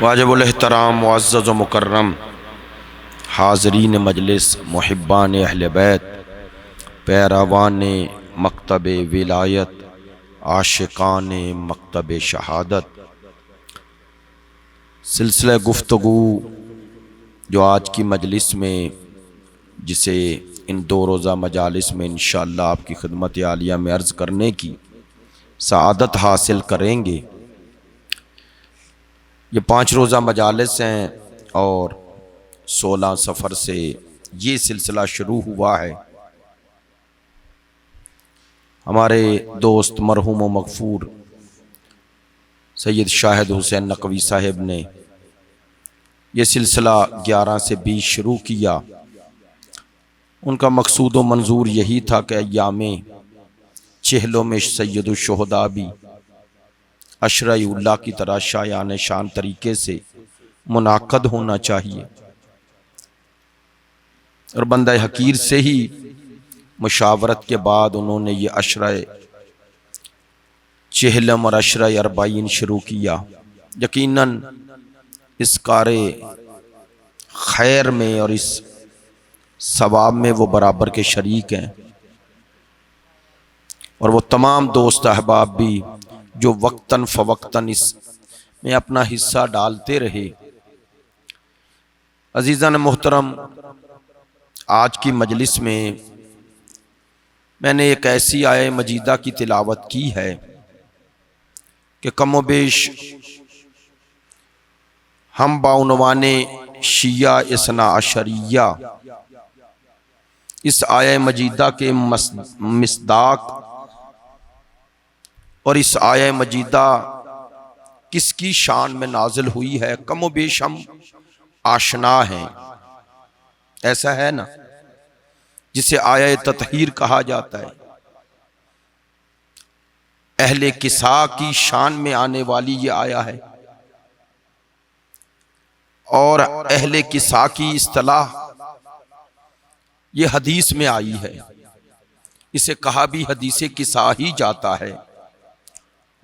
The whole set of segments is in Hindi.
वाजिबुल एहतराम मुअज़्ज़ज़ व मुकर्रम हाज़रीन मजलिस मुहिब्बान अहले बैत पैरवान मकतब विलायत आशिकान मकतब शहादत। सिलसिला गुफ्तगू जो आज की मजलिस में, जिसे इन 2 रोज़ा मजालिस में इंशाअल्लाह आपकी खिदमत आलिया में अर्ज़ करने की सआदत हासिल करेंगे, ये 5 रोज़ा मजालिस हैं और 16 सफ़र से ये सिलसिला शुरू हुआ है। हमारे दोस्त मरहूम व मग़फ़ूर सैयद शाहिद हुसैन नकवी साहिब ने ये सिलसिला 11 से 20 शुरू किया। उनका मकसूद व मंजूर यही था कि अय्यामे चहलों में सैयदुल शुहदा भी अशरा-ए-उल्लाह की तरह शायान शान तरीके से मुनाक़द होना चाहिए। और बंदा हकीर से ही मुशावरत के बाद उन्होंने ये अशरा चहलम और अशरा अरबाइन शुरू किया। यकीनन इस कारे खैर में और इस सवाब में वो बराबर के शरीक हैं, और वो तमाम दोस्त अहबाब भी जो वक्तन फ़वक्तन इसमें अपना हिस्सा डालते रहे। अज़ीज़ान मोहतरम, आज की मजलिस में मैंने एक ऐसी आय मजीदा की तिलावत की है कि कमोबेश हम बाउनवाने शिया इसना अशरिया इस आय मजीदा के मिस्दाक और इस आय मजीदा किसकी शान में नाजिल हुई है कमोबेश हम आशना हैं। ऐसा है ना, जिसे आया ततहीर कहा जाता है। अहले किसा की शान में आने वाली ये आया है, और अहले किसा की इस्तिलाह ये हदीस में आई है। इसे कहा भी हदीसे किसा ही जाता है,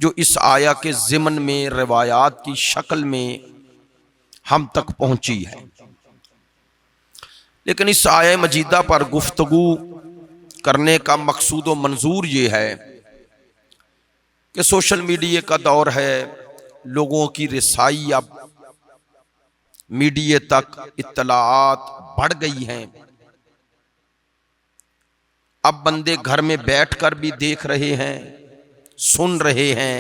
जो इस आया के ज़िमन में रिवायात की शक्ल में हम तक पहुंची है। लेकिन इस आया मजीदा पर गुफ्तगू करने का मकसूद व मंजूर ये है कि सोशल मीडिया का दौर है, लोगों की रसाई अब मीडिया तक इत्तलाआत बढ़ गई हैं। अब बंदे घर में बैठकर भी देख रहे हैं, सुन रहे हैं,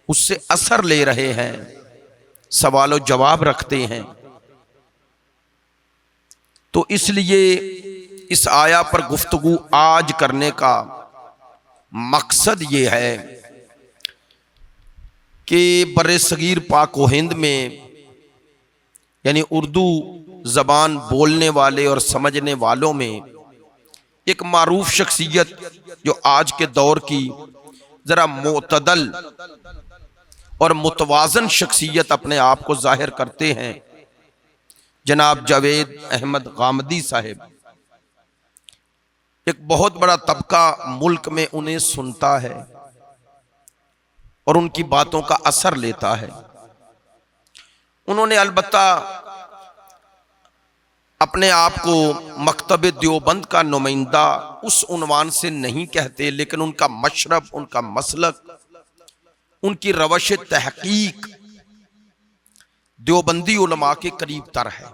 उससे असर ले रहे हैं, सवाल और जवाब रखते हैं। तो इसलिए इस आया पर गुफ्तगू आज करने का मकसद ये है कि बर्रे सगीर पाक व हिंद में, यानी उर्दू ज़बान बोलने वाले और समझने वालों में एक मारूफ शख्सियत जो आज के दौर की ज़रा मोतदल और मुतवाज़न शख्सियत अपने आप को जाहिर करते हैं, जनाब जावेद अहमद गामदी साहिब। एक बहुत बड़ा तबका मुल्क में उन्हें सुनता है और उनकी बातों का असर लेता है। उन्होंने अलबत्ता अपने आप को मकतब देवबंद का नुमाइंदा उस उन्वान से नहीं कहते, लेकिन उनका मशरब, उनका मसलक, उनकी रवश तहकीक देवबंदी उलमा के करीब तर है।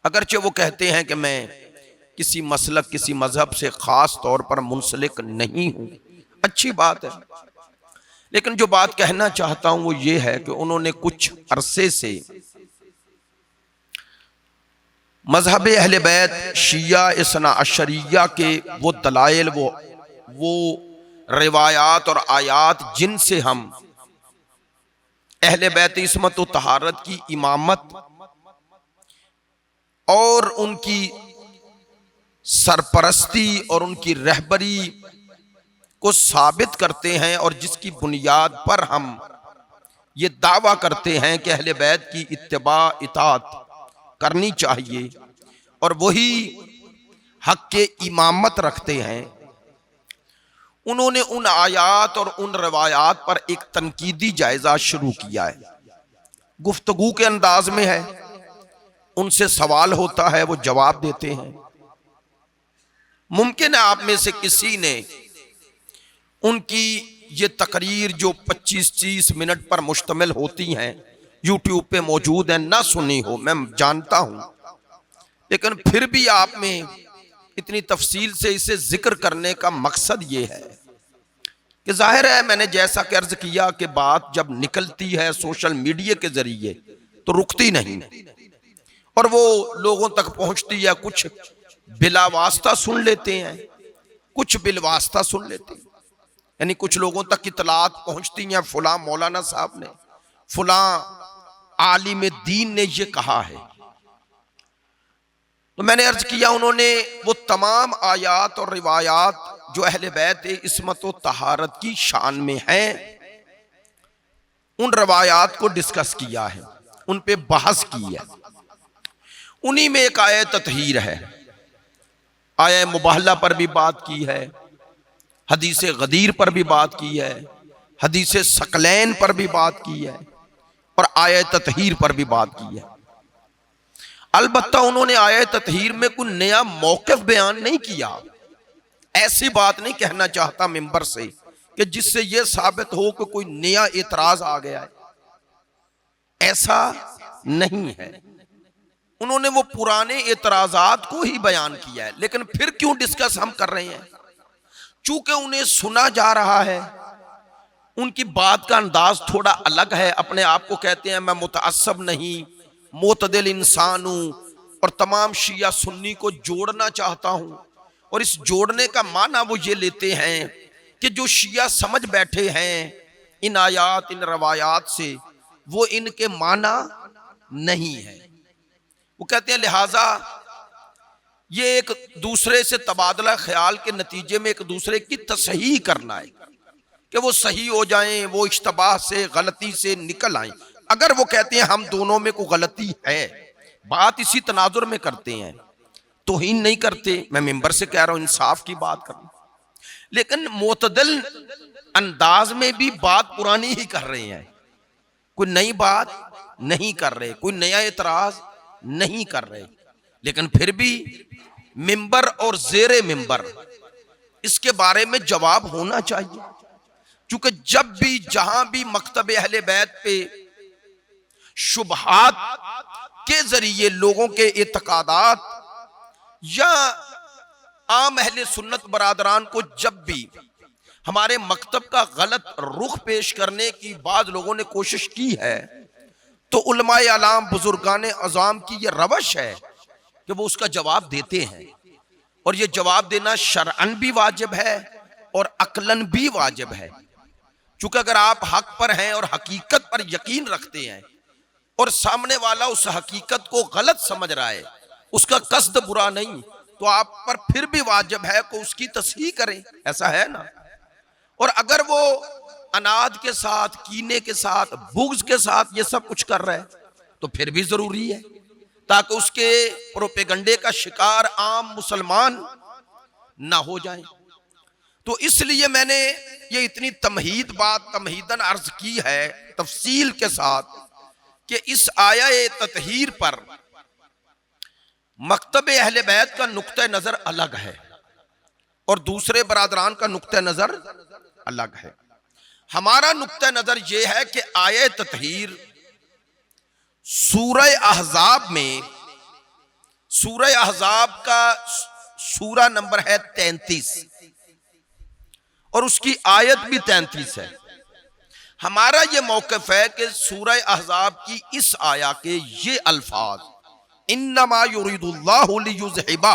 अगरचे वो कहते हैं कि मैं किसी मसलक, किसी मजहब से खास तौर पर मुंसलिक नहीं हूं, अच्छी बात है। लेकिन जो बात कहना चाहता हूं वो ये है कि उन्होंने कुछ अरसे से मजहब अहले बैत शिया इसना अशरिया के वो दलाइल, वो रिवायात और आयात जिनसे हम अहले बैत इस्मत व तहारत की इमामत और उनकी सरपरस्ती और उनकी रहबरी को साबित करते हैं, और जिसकी बुनियाद पर हम ये दावा करते हैं कि अहले बैत की इत्तिबा इताअत करनी चाहिए और वही हक के इमामत रखते हैं। उन्होंने उन आयात और उन रवायात पर एक तनकीदी जायजा शुरू किया है। गुफ्तगू के अंदाज में है, उनसे सवाल होता है, वो जवाब देते हैं। मुमकिन है आप में से किसी ने उनकी ये तकरीर जो 25-30 मिनट पर मुश्तमिल होती हैं, यूट्यूब पे मौजूद है, ना सुनी हो, मैं जानता हूं, लेकिन फिर भी आप में इतनी तफसील से इसे जिक्र करने का मकसद ये है कि जाहिर है, मैंने जैसा कि अर्ज किया कि बात जब निकलती है सोशल मीडिया के जरिए तो रुकती नहीं और वो लोगों तक पहुंचती है। कुछ बिलावास्ता सुन लेते हैं, कुछ बिलवास्ता सुन लेते हैं, यानी कुछ लोगों तक इतलात पहुंचती हैं, फुला मौलाना साहब ने, फुला आलिम दीन ने ये कहा है। तो मैंने अर्ज किया, उन्होंने वो तमाम आयात और रिवायात जो अहले बैत इस्मत व तहारत की शान में हैं, उन रवायात को डिस्कस किया है, उन पे बहस की है। उन्हीं में एक आयत ततहीर है, आया मुबाहला पर भी बात की है, हदीस गदीर पर भी बात की है, हदीस सकलैन पर भी बात की है और आयत ततहीर पर भी बात की है। अलबत्ता उन्होंने आयत ततहीर में कोई नया मौक़िफ़ बयान नहीं किया। ऐसी बात नहीं कहना चाहता मिंबर से कि जिससे यह साबित हो कि कोई नया एतराज आ गया है, ऐसा नहीं है। उन्होंने वो पुराने एतराजात को ही बयान किया है, लेकिन फिर क्यों डिस्कस हम कर रहे हैं? चूंकि उन्हें सुना जा रहा है, उनकी बात का अंदाज थोड़ा अलग है। अपने आप को कहते हैं मैं मुतअस्सब नहीं, मोतदिल इंसान हूं और तमाम शिया सुन्नी को जोड़ना चाहता हूं। और इस जोड़ने का माना वो ये लेते हैं कि जो शिया समझ बैठे हैं इन आयात इन रवायात से, वो इनके माना नहीं है। वो कहते हैं लिहाजा ये एक दूसरे से तबादला ख्याल के नतीजे में एक दूसरे की तसहीह करना है कि वो सही हो जाएं, वो इश्तबाह से गलती से निकल आए। अगर वो कहते हैं हम दोनों में कोई गलती है, बात इसी तनाजुर में करते हैं, तौहीन नहीं करते। मैं मिंबर से कह रहा हूं, इंसाफ की बात करना, लेकिन मोतदल अंदाज में भी बात पुरानी ही कर रहे हैं, कोई नई बात नहीं कर रहे, कोई नया एतराज नहीं कर रहे। लेकिन फिर भी मिंबर और जेरे मिंबर इसके बारे में जवाब होना चाहिए, क्योंकि जब भी जहां भी मकतब अहले बैत पे शुबहात के जरिए लोगों के एतकादात या आम अहले सुन्नत बरादरान को जब भी हमारे मकतब का गलत रुख पेश करने की बाद लोगों ने कोशिश की है, तो उलमाए आलाम बुजुर्गान अज़ाम की यह रवश है कि वो उसका जवाब देते हैं। और ये जवाब देना शरअन भी वाजिब है और अक्लन भी वाजिब है, क्योंकि अगर आप हक पर हैं और हकीकत पर यकीन रखते हैं और सामने वाला उस हकीकत को गलत समझ रहा है, उसका कस्द बुरा नहीं, तो आप पर फिर भी वाजिब है कि उसकी तस्हीह करें। ऐसा है ना? और अगर वो अनाद के साथ, कीने के साथ, बुग़्ज़ के साथ ये सब कुछ कर रहा है, तो फिर भी जरूरी है ताकि उसके प्रोपेगंडे का शिकार आम मुसलमान ना हो जाए। तो इसलिए मैंने ये इतनी तमहीद बात तमहीदन अर्ज की है तफसील के साथ कि इस आया ततहीर पर मकतब अहले बैत का नुक्ता नजर अलग है और दूसरे बरादरान का नुक्ता नजर अलग है। हमारा नुक्ता नजर यह है कि आया ततहीर सूरह अहज़ाब में, सूरह अहज़ाब का सूरा नंबर है 33 और उसकी आयत भी 33 है। हमारा ये मौक़िफ़ है कि सूरह अहज़ाब की इस आया के ये अल्फाज, इन्नमा युरिदुल्लाहु लियुज़हिबा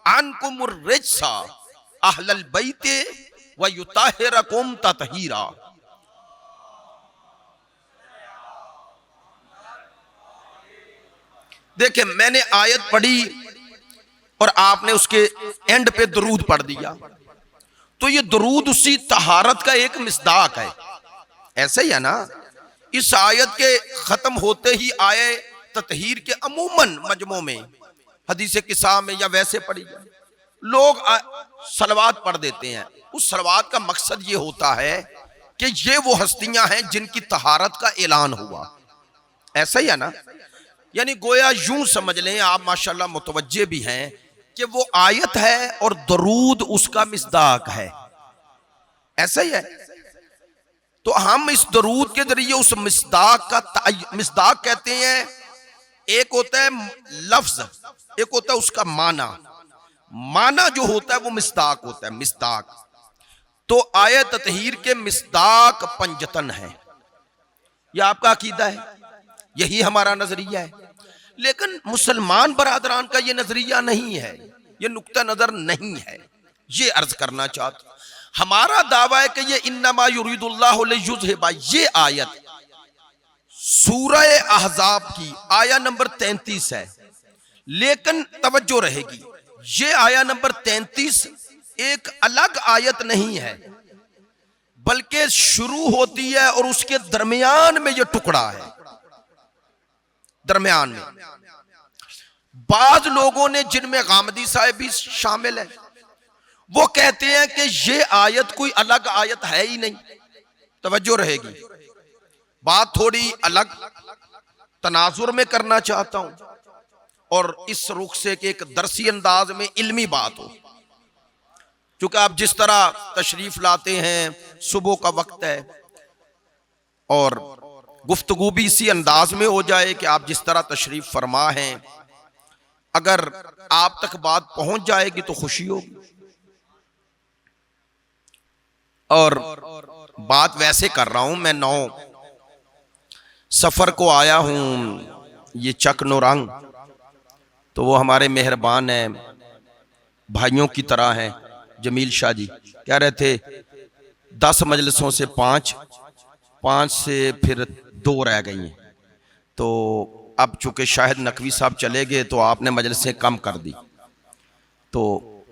अन्कुमुर रिज्सा अहलल बैति व युताहिरकुम ततहीरा। देखिए, मैंने आयत पढ़ी और आपने उसके एंड पे दरूद पढ़ दिया, तो ये दरूद उसी तहारत का एक मिसदाक है। ऐसे ही है ना? इस आयत के खत्म होते ही आए ततहीर के अमूमन मजमों में, हदीस किसा में या वैसे पढ़ी जाए, लोग सलवात पढ़ देते हैं। उस सलवात का मकसद ये होता है कि ये वो हस्तियां हैं जिनकी तहारत का ऐलान हुआ, ऐसा ही है ना। यानी गोया यूं समझ लें आप, माशाल्लाह मुतवज्जे भी हैं, कि वो आयत है और दरूद उसका मिस्दाक है। ऐसा ही है। तो हम इस दरूद के जरिए उस मिस्दाक का, मिस्दाक कहते हैं, एक होता है लफ्ज, एक होता है उसका माना। माना जो होता है वो मिस्दाक होता है, मिस्दाक। तो आयत ततहीर के मिस्दाक पंजतन है, यह आपका अकीदा है, यही हमारा नजरिया है। लेकिन मुसलमान बरादरान का यह नजरिया नहीं है, यह नुक्ता नजर नहीं है। ये अर्ज करना चाहता हूं, हमारा दावा है कि ये इन्नमा युरीदुल्लाहु लियुज़हिबा, ये आयत सूरह अहज़ाब की आया नंबर 33 है। लेकिन तवज्जो रहेगी, ये आया नंबर 33 एक अलग आयत नहीं है, बल्कि शुरू होती है और उसके दरमियान में यह टुकड़ा है। दरमियान में बाज लोगों ने, जिनमें गामदी साहब भी शामिल है, वो कहते हैं कि ये आयत कोई अलग आयत है ही नहीं। तवज्जो रहेगी, बात थोड़ी अलग तनाजुर में करना चाहता हूं, और इस रुख से कि एक दरसी अंदाज में इल्मी बात हो। क्योंकि आप जिस तरह तशरीफ लाते हैं, सुबह का वक्त है, और गुफ्तगू भी इसी अंदाज में हो जाए कि आप जिस तरह तशरीफ फरमा हैं, अगर आप तक बात पहुंच जाएगी तो खुशी होगी। और बात वैसे कर रहा हूं, मैं 9 सफर को आया हूं, ये चक नौरंग, तो वो हमारे मेहरबान हैं, भाइयों की तरह हैं। जमील शाह जी कह रहे थे 10 मजलिसों से 5 से फिर 2 रह गई हैं। तो अब चूंकि शाहिद नकवी साहब चले गए तो आपने मजलिसें कम कर दी। तो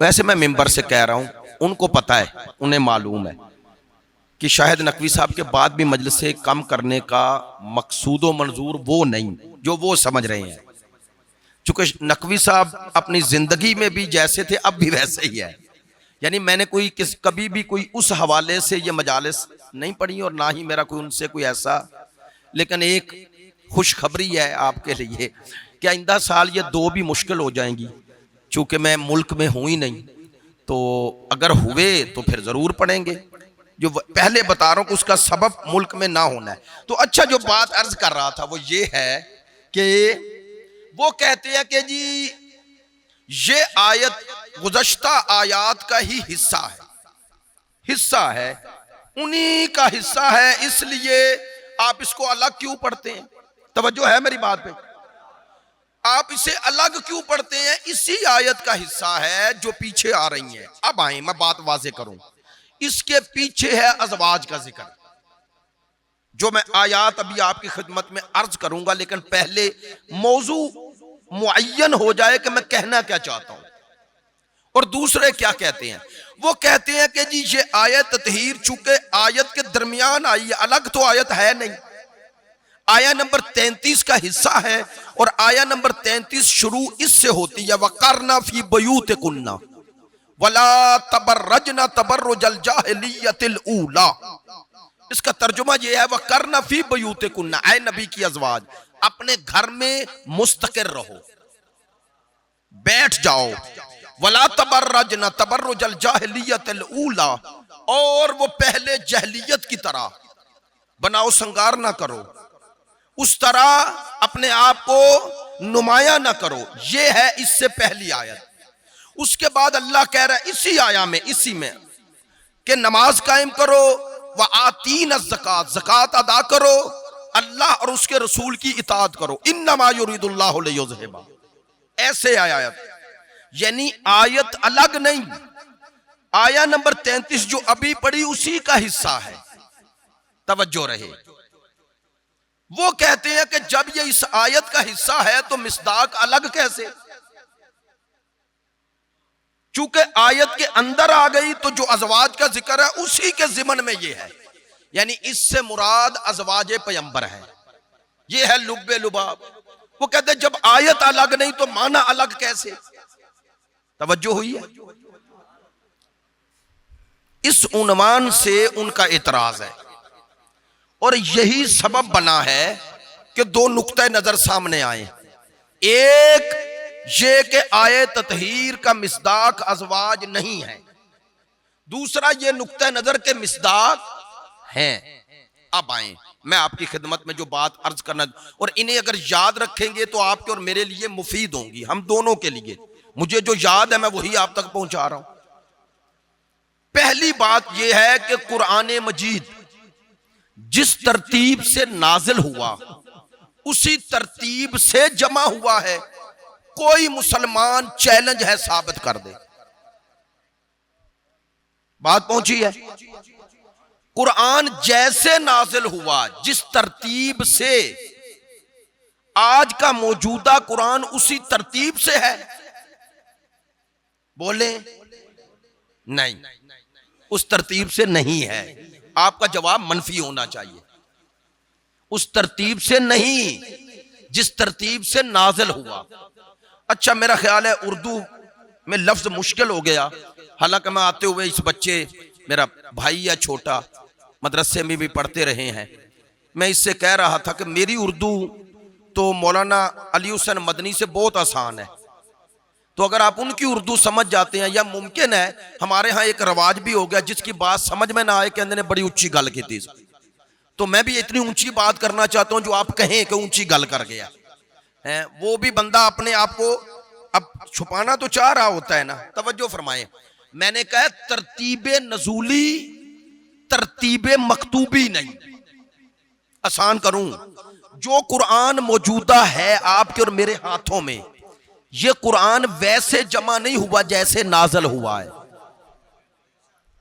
वैसे मैं मिंबर से कह रहा हूं, उनको पता है, उन्हें मालूम है कि शाहिद नकवी साहब के बाद भी मजलिसें कम करने का मकसूद व मंजूर वो नहीं जो वो समझ रहे हैं। चूंकि नकवी साहब अपनी जिंदगी में भी जैसे थे अब भी वैसे ही है। यानी मैंने कभी भी कोई उस हवाले से ये मजालिस नहीं पढ़ी, और ना ही मेरा कोई उनसे कोई ऐसा। लेकिन एक खुशखबरी है आपके लिए कि आइंदा साल ये 2 भी मुश्किल हो जाएंगी, चूंकि मैं मुल्क में हूं ही नहीं। तो अगर हुए तो फिर जरूर पढ़ेंगे। जो पहले बता रहा हूं कि उसका सबब मुल्क में ना होना है। तो अच्छा, जो बात अर्ज कर रहा था वो ये है कि वो कहते हैं कि जी ये आयत गुज़श्ता आयात का ही हिस्सा है, उन्हीं का हिस्सा है, इसलिए आप इसको अलग क्यों पढ़ते हैं? तवज्जो है मेरी बात पे? आप इसे अलग क्यों पढ़ते हैं? इसी आयत का हिस्सा है जो पीछे आ रही है। अब आए मैं बात वाज़े करूं, इसके पीछे है अज़वाज का जिक्र, जो मैं आयात अभी आपकी खिदमत में अर्ज करूंगा। लेकिन पहले मौजू मुअय्यन हो जाए कि मैं कहना क्या चाहता हूं और दूसरे क्या कहते हैं। वो कहते हैं कि जी ये आयत ततहीर चूंकि आयत के दरमियान आई है, अलग तो आयत है नहीं, आया नंबर 33 का हिस्सा है, और आया नंबर 33 शुरू इससे होती है, वक़रना फी बुयूतिकुन्ना वला तबर्रजना तबर्रुजल जाहिलियतिल ऊला। इसका तर्जुमा यह है, वक़रना फी बुयूतिकुन्ना, ऐ नबी की अज़वाज, अपने घर में मुस्तकिर रहो, बैठ जाओ। वला तबर्रजना तबर्रुजल जाहिलियतिल ऊला, और वो पहले जहलियत की तरह बनाओ संगार ना करो, उस तरह अपने आप को नुमाया ना करो। ये है इससे पहली आयत। उसके बाद अल्लाह कह रहा है इसी आया में, इसी में, कि नमाज कायम करो, व आतीन ज़कात, ज़कात अदा करो, अल्लाह और उसके रसूल की इताअत करो। इन्नमा युरीदुल्लाहु लियुज़हिबा, ऐसे आयत। यानी आयत अलग नहीं, आया नंबर 33 जो अभी पढ़ी उसी का हिस्सा है। तवज्जो रहे। वो कहते हैं कि जब ये इस आयत का हिस्सा है तो मिस्दाक अलग कैसे? चूंकि आयत के अंदर आ गई तो जो अज़वाज का जिक्र है उसी के ज़िमन में ये है। यानी इससे मुराद अज़वाज पैगंबर है, ये है लुब्बे लुबाब। वो कहते हैं जब आयत अलग नहीं तो माना अलग कैसे? तवज्जो हुई है? इस उन्वान से उनका इतराज है, और यही सबब बना है कि दो नुक्ते नजर सामने आए। एक ये कि आये ततहीर का मिसदाक अज़वाज नहीं है, दूसरा ये नुक्ते नजर के मिसदाक हैं। अब आए मैं आपकी खिदमत में जो बात अर्ज करना, और इन्हें अगर याद रखेंगे तो आपके और मेरे लिए मुफीद होंगी, हम दोनों के लिए। मुझे जो याद है मैं वही आप तक पहुंचा रहा हूं। पहली बात यह है कि कुरान मजीद जिस तरतीब से नाजिल हुआ उसी तरतीब से जमा हुआ है। कोई मुसलमान चैलेंज है साबित कर दे। बात पहुंची है? कुरान जैसे नाजिल हुआ जिस तरतीब से, आज का मौजूदा कुरान उसी तरतीब से है। बोले नहीं, उस तरतीब से नहीं है। आपका जवाब मनफी होना चाहिए। उस तरतीब से नहीं जिस तरतीब से नाजिल हुआ। अच्छा, मेरा ख्याल है उर्दू में लफ्ज मुश्किल हो गया। हालांकि मैं आते हुए इस बच्चे, मेरा भाई या छोटा, मदरसे में भी पढ़ते रहे हैं, मैं इससे कह रहा था कि मेरी उर्दू तो मौलाना अली हुसैन मदनी से बहुत आसान है। तो अगर आप उनकी उर्दू समझ जाते हैं, या मुमकिन है हमारे यहाँ एक रवाज भी हो गया जिसकी बात समझ में ना आए कि ने बड़ी ऊंची गल की थी, तो मैं भी इतनी ऊंची बात करना चाहता हूं जो आप कहें कि ऊंची गल कर गया है। वो भी बंदा अपने आप को अब छुपाना तो चाह रहा होता है ना। तवज्जो फरमाएं, मैंने कहा तरतीबे नजूली तरतीबे मकतूबी नहीं। आसान करूं, जो कुरान मौजूदा है आपके और मेरे हाथों में, यह कुरान वैसे जमा नहीं हुआ जैसे नाज़िल हुआ है।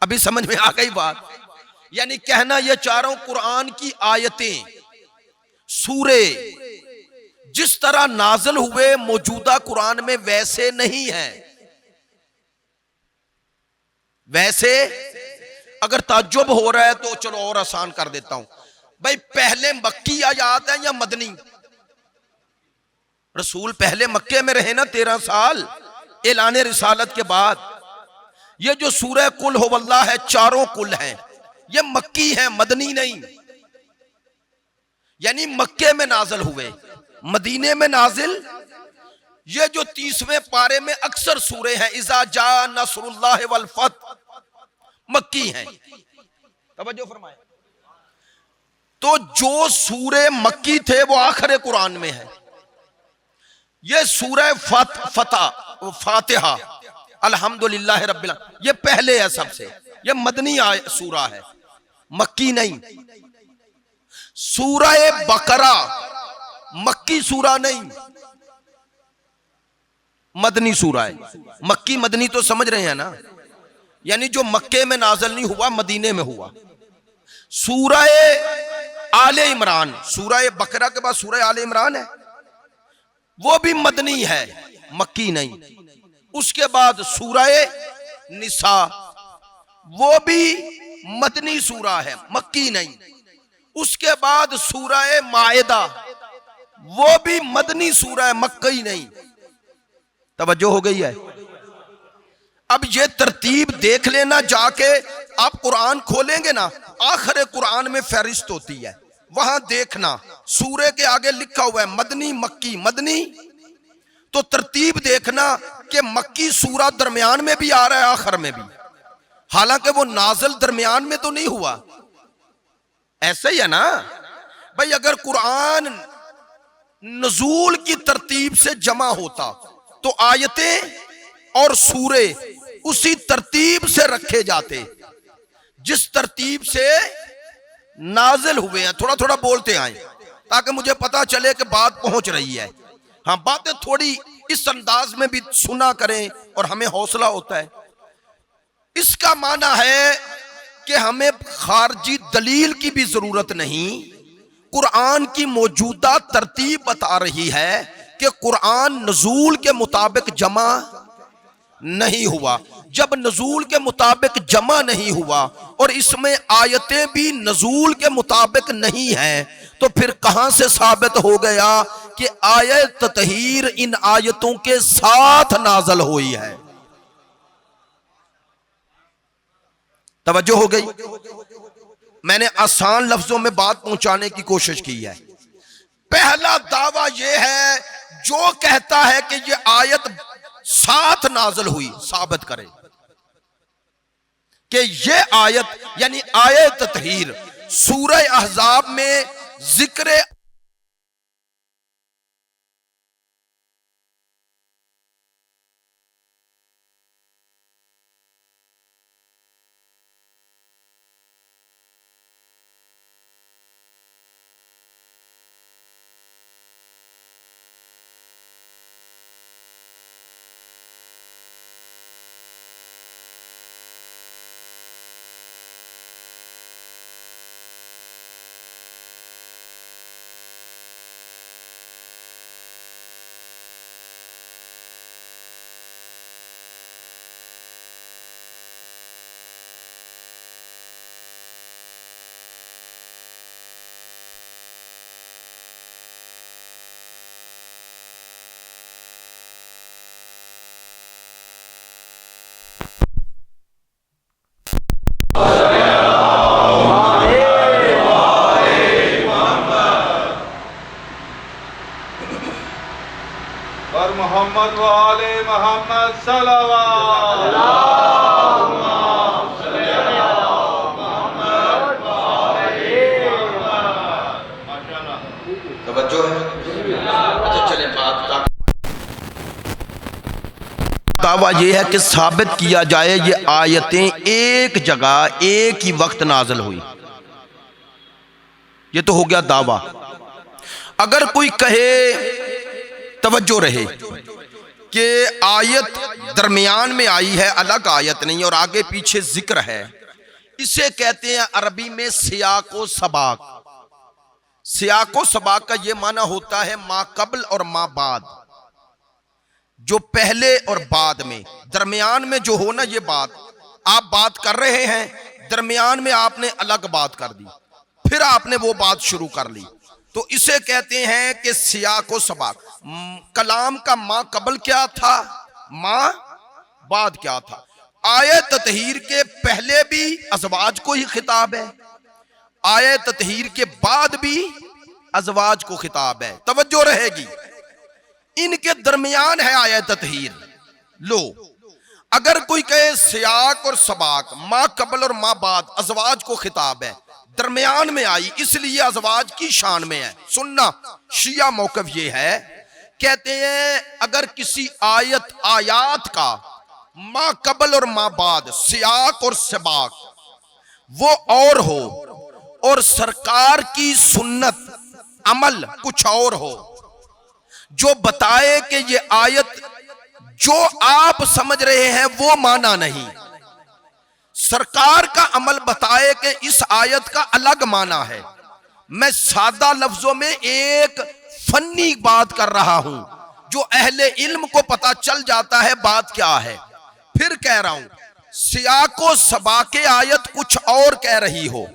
अभी समझ में आ गई बात? यानी कहना यह चाह रहा हूं, कुरान की आयतें, सूरे जिस तरह नाज़िल हुए मौजूदा कुरान में वैसे नहीं है। वैसे अगर ताज्जुब हो रहा है तो चलो और आसान कर देता हूं भाई, पहले मक्की आयात है या मदनी? रसूल पहले मक्के में रहे ना 13 साल ऐलान रिसालत के बाद। ये जो सूरह कुल हो वल्लाह है, चारों कुल हैं, ये मक्की है, मदनी नहीं। यानी मक्के में नाजिल हुए, मदीने में नाजिल। ये जो 30वें पारे में अक्सर सूरे हैं, इज़ा जा नसरुल्लाह वल फतह, मक्की हैं। तवज्जो फरमाएं। तो जो सूरे मक्की थे वो आखिर कुरान में है। ये सूरह फातिहा अल्हम्दुलिल्लाह रब्बिल आलमीन, ये पहले है सबसे। ये मदनी सूरा है, मक्की नहीं। सूरह बकरा मक्की सूरा नहीं, मदनी सूरा है। मक्की मदनी तो समझ रहे हैं ना, यानी जो मक्के में नाज़िल नहीं हुआ, मदीने में हुआ। सूरह आले इमरान, सूरह बकरा के बाद सूरह आले इमरान है, वो भी मदनी है, मक्की नहीं। उसके बाद सूरह निसा, वो भी मदनी सूरा है, मक्की नहीं। उसके बाद सूरह माइदा, वो भी मदनी सूरा है, मक्की नहीं। तवज्जो हो गई है? अब ये तरतीब देख लेना, जाके आप कुरान खोलेंगे ना, आखिर कुरान में फहरिस्त होती है, वहां देखना सूरे के आगे लिखा हुआ है मदनी मक्की। मदनी तो तरतीब देखना कि मक्की सूरा दरमियान में भी आ रहा है, आखिर में भी, हालांकि वो नाज़िल दरमियान में तो नहीं हुआ। ऐसा ही है ना भाई, अगर कुरान नुज़ूल की तरतीब से जमा होता तो आयतें और सूरे उसी तरतीब से रखे जाते जिस तरतीब से नाजिल हुए हैं। थोड़ा थोड़ा बोलते आए ताकि मुझे पता चले कि बात पहुंच रही है। हाँ, बातें थोड़ी इस अंदाज में भी सुना करें और हमें हौसला होता है। इसका माना है कि हमें खारजी दलील की भी जरूरत नहीं, कुरान की मौजूदा तरतीब बता रही है कि कुरान नुज़ूल के मुताबिक जमा नहीं हुआ। जब नुज़ूल के मुताबिक जमा नहीं हुआ और इसमें आयतें भी नुज़ूल के मुताबिक नहीं हैं, तो फिर कहां से साबित हो गया कि आयत ततहीर इन आयतों के साथ नाज़िल हुई है? तवज्जो हो गई? मैंने आसान लफ्जों में बात पहुंचाने की कोशिश की है। पहला दावा यह है, जो कहता है कि यह आयत साथ नाज़िल हुई, साबित करे कि यह आयत यानी आयत ततहीर सूरह अहज़ाब में जिक्र और मोहम्मद वाले मोहम्मद सल्लल्लाहु तवज्जो है। अच्छा चले, बात दावा यह है कि साबित किया जाए ये आयतें एक जगह एक ही वक्त नाज़िल हुई। ये तो हो गया दावा। अगर कोई कहे, तवज्जो रहे, कि आयत दरमियान में आई है, अलग आयत नहीं और आगे पीछे जिक्र है, इसे कहते हैं अरबी में सियाको सबाक। सियाको सबाक का यह माना होता है मा कबल और मा बाद, जो पहले और बाद में, दरमियान में जो हो ना, ये बात आप बात कर रहे हैं, दरमियान में आपने अलग बात कर दी, फिर आपने वो बात शुरू कर ली, तो इसे कहते हैं कि सियाको सबाक। कलाम का मा कबल क्या था, मा बाद क्या था। आयत ततहीर के पहले भी अज़वाज को ही खिताब है, आयत ततहीर के बाद भी अज़वाज को खिताब है। तवज्जो रहेगी, इनके दरमियान है आयत ततहीर। लो, अगर कोई कहे सियाक और सबाक, मा कबल और मा बाद, अज़वाज को खिताब है, दरमियान में आई इसलिए अज़वाज की शान में है। सुनना, शिया मौक़िफ़ ये है, कहते हैं अगर किसी आयात का मा कबल और मा बाद, सियाक और सबाक वो और हो, और सरकार की सुन्नत अमल कुछ और हो, जो बताए कि ये आयत जो आप समझ रहे हैं वो माना नहीं, सरकार का अमल बताए कि इस आयत का अलग माना है। मैं सादा लफ्जों में एक फन्नी बात कर रहा हूं, जो अहले इल्म को पता चल जाता है बात क्या है। फिर कह रहा हूं, सियाको सबाके आयत कुछ और कह रही हो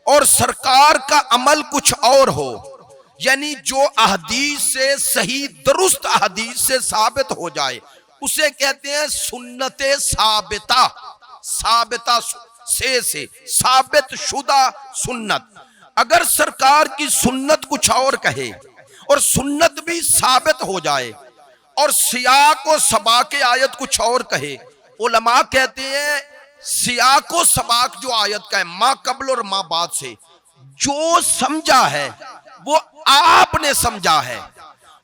और सरकार का अमल कुछ और हो, यानी जो अहदीस से सही दुरुस्त अहदीस से साबित हो जाए, उसे कहते हैं सुन्नते साबिता। साबिता से साबित शुदा सुन्नत। अगर सरकार की सुन्नत कुछ और कहे और सुन्नत भी साबित हो जाए और सियाक और सबाक आयत कुछ और कहे, उलमा कहते हैं सियाक और सबाक जो आयत का है, माँ कबल और माँ बाद से जो समझा है वो आपने समझा है,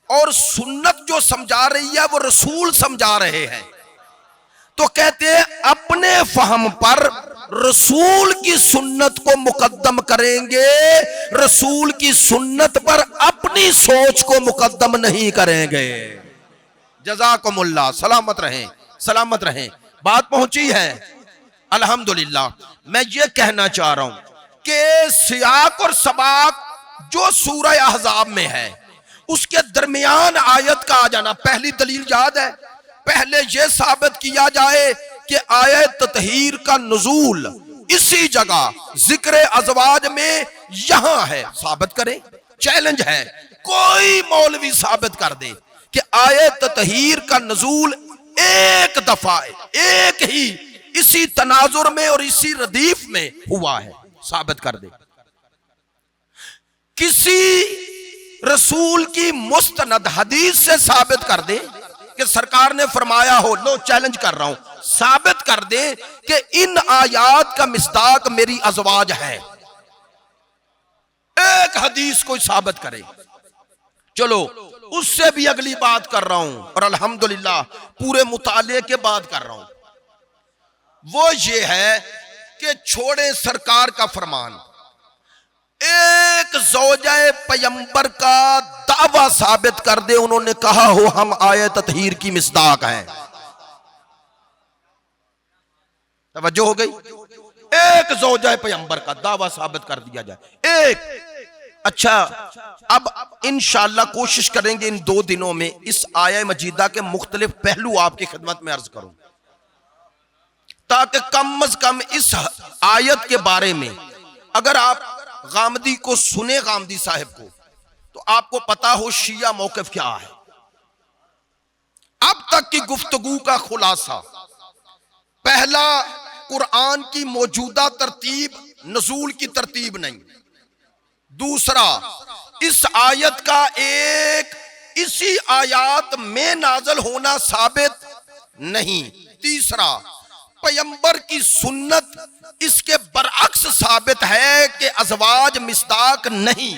और सुन्नत जो समझा रही है वो रसूल समझा रहे हैं। तो कहते हैं अपने फहम पर रसूल की सुन्नत को मुकद्दम करेंगे, रसूल की सुन्नत पर अपनी सोच को मुकद्दम नहीं करेंगे। जज़ाकुमुल्लाह, सलामत रहें, सलामत रहें। बात पहुंची है, अल्हम्दुलिल्लाह। मैं ये कहना चाह रहा हूं कि सियाक और सबाक जो सूरह अहज़ाब में है, उसके दरमियान आयत का आ जाना, पहली दलील याद है, पहले यह साबित किया जाए कि आयत ततहीर का नुज़ूल इसी जगह जिक्र अज़वाज में यहां है, साबित करें। चैलेंज है, कोई मौलवी साबित कर दे कि आयत ततहीर का नुज़ूल एक दफा एक ही इसी तनाजुर में और इसी रदीफ में हुआ है, साबित कर दे। किसी रसूल की मुस्तनद हदीस से साबित कर दे कि सरकार ने फरमाया हो, लो चैलेंज कर रहा हूं, साबित कर दे कि इन आयात का मिस्दाक मेरी अज़वाज है। एक हदीस कोई साबित करे। चलो उससे भी अगली बात कर रहा हूं, और अल्हम्दुलिल्लाह पूरे मुताले के बाद कर रहा हूं। वो ये है कि छोड़े सरकार का फरमान, एक ज़ौजाए पैगंबर का दावा साबित कर दे, उन्होंने कहा हो हम आयत ततहीर की मिस्दाक हैं। तवज्जो हो गई? एक ज़ौजाए पैगंबर का दावा साबित कर दिया जाए, एक। अच्छा, अब इंशाअल्लाह कोशिश करेंगे इन 2 दिनों में इस आया मजीदा के मुख्तलिफ पहलू आपकी खिदमत में अर्ज करूं, ताकि कम अज कम इस आयत के बारे में अगर आप गामदी को सुने, गामदी साहब को, तो आपको पता हो शिया मौक़िफ़ क्या है। अब तक की गुफ्तगू का खुलासा, पहला, कुरान की मौजूदा तरतीब नुज़ूल की तरतीब नहीं। दूसरा, इस आयत का एक इसी आयत में नाज़िल होना साबित नहीं। तीसरा, पैगंबर की सुन्नत इसके बरअक्स साबित है कि अज़वाज मिस्दाक नहीं।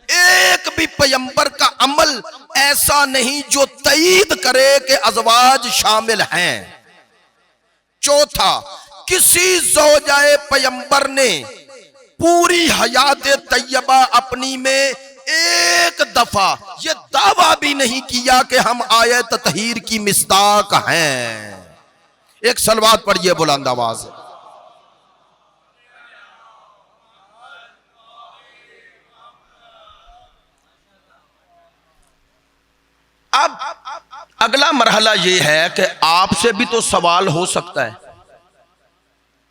एक भी पैगंबर का अमल ऐसा नहीं जो तईद करे कि अज़वाज शामिल हैं। चौथा, किसी ज़ौजाए पैगंबर ने पूरी हयात तैयबा अपनी में एक दफा ये दावा भी नहीं किया कि हम आयत ततहीर की मिस्दाक हैं। एक सलवात पढ़िए बुलंद आवाज से। अब अगला मरहला ये है कि आपसे भी तो सवाल हो सकता है।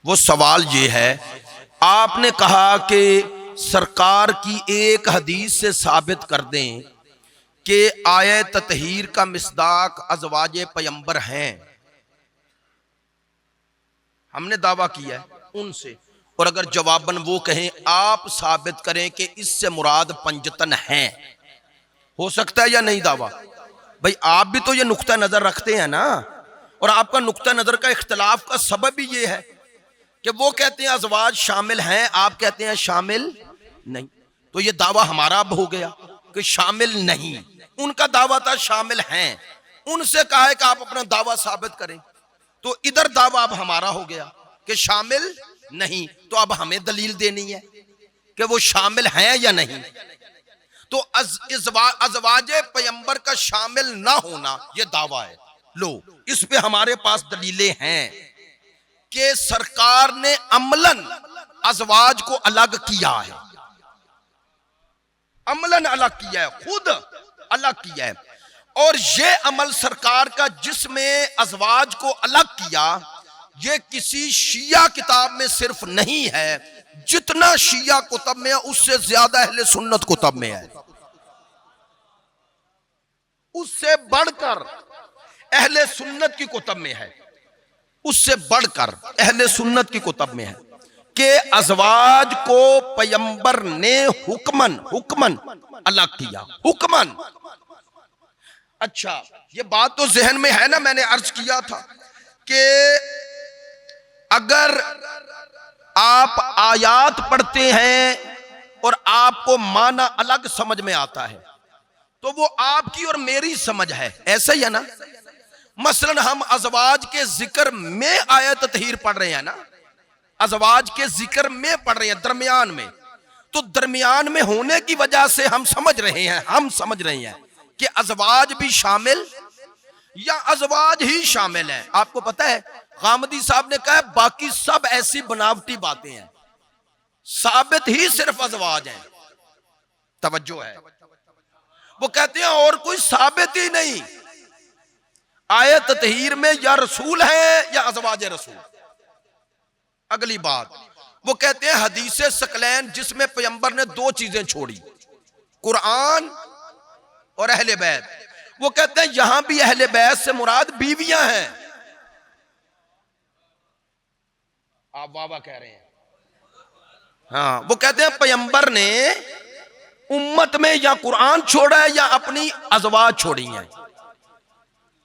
वो सवाल ये है, आपने कहा कि सरकार की एक हदीस से साबित कर दें कि आयत ततहीर का मिस्दाक अज़वाजे पैगंबर हैं। हमने दावा किया है उनसे, और अगर जवाबन वो कहें आप साबित करें कि इससे मुराद पंजतन है, हो सकता है या नहीं दावा? भाई आप भी तो ये नुक्ता नजर रखते हैं ना, और आपका नुक्ता नजर का इख्तलाफ का सबब भी ये है कि वो कहते हैं अज़वाज शामिल हैं, आप कहते हैं शामिल नहीं। तो ये दावा हमारा अब हो गया कि शामिल नहीं, उनका दावा था शामिल हैं। उनसे कहा है कि आप अपना दावा साबित करें, तो इधर दावा अब हमारा हो गया कि शामिल नहीं। तो अब हमें दलील देनी है कि वो शामिल हैं या नहीं। तो अज़वाजे पैगंबर का शामिल ना होना ये दावा है। लो, इस पे हमारे पास दलीलें हैं कि सरकार ने अमलन अज़वाज को अलग किया है, अमलन अलग किया है, खुद अलग किया है। और ये अमल सरकार का जिसमें अज़वाज को अलग किया, ये किसी शिया किताब में सिर्फ नहीं है, जितना शिया कुतब में है उससे ज्यादा अहले सुन्नत कुतब में है, उससे बढ़कर अहले सुन्नत की कुतब में है, उससे बढ़कर अहले सुन्नत की कुतब में है कि अज़वाज को पैगंबर ने हुक्मन अलग किया, हुक्मन। अच्छा, ये बात तो जहन में है ना, मैंने अर्ज किया था कि अगर आप आयात पढ़ते हैं और आपको माना अलग समझ में आता है तो वो आपकी और मेरी समझ है, ऐसा ही है ना। मसलन हम अज़वाज के जिक्र में आयत ततहीर पढ़ रहे हैं ना, अज़वाज के जिक्र में पढ़ रहे हैं दरमियान में, तो दरमियान में होने की वजह से हम समझ रहे हैं कि अज़वाज भी शामिल या अज़वाज ही शामिल है। आपको पता है गामदी साहब ने कहा बाकी सब ऐसी बनावटी बातें हैं, साबित ही सिर्फ अज़वाज हैं। तवज्जो है, वो कहते हैं और कोई साबित ही नहीं, आयत ततहीर में या रसूल है या अज़वाज रसूल। अगली बात, वो कहते हैं हदीस सकलैन जिसमें पैगंबर ने 2 चीजें छोड़ी, कुरान और अहले बैत। वो कहते हैं यहां भी अहले बैत से मुराद बीवियां हैं। आप वाह वाह कह रहे हैं। हाँ, वो कहते हैं पैगंबर ने उम्मत में या कुरान छोड़ा है या अपनी अज़वाज छोड़ी है।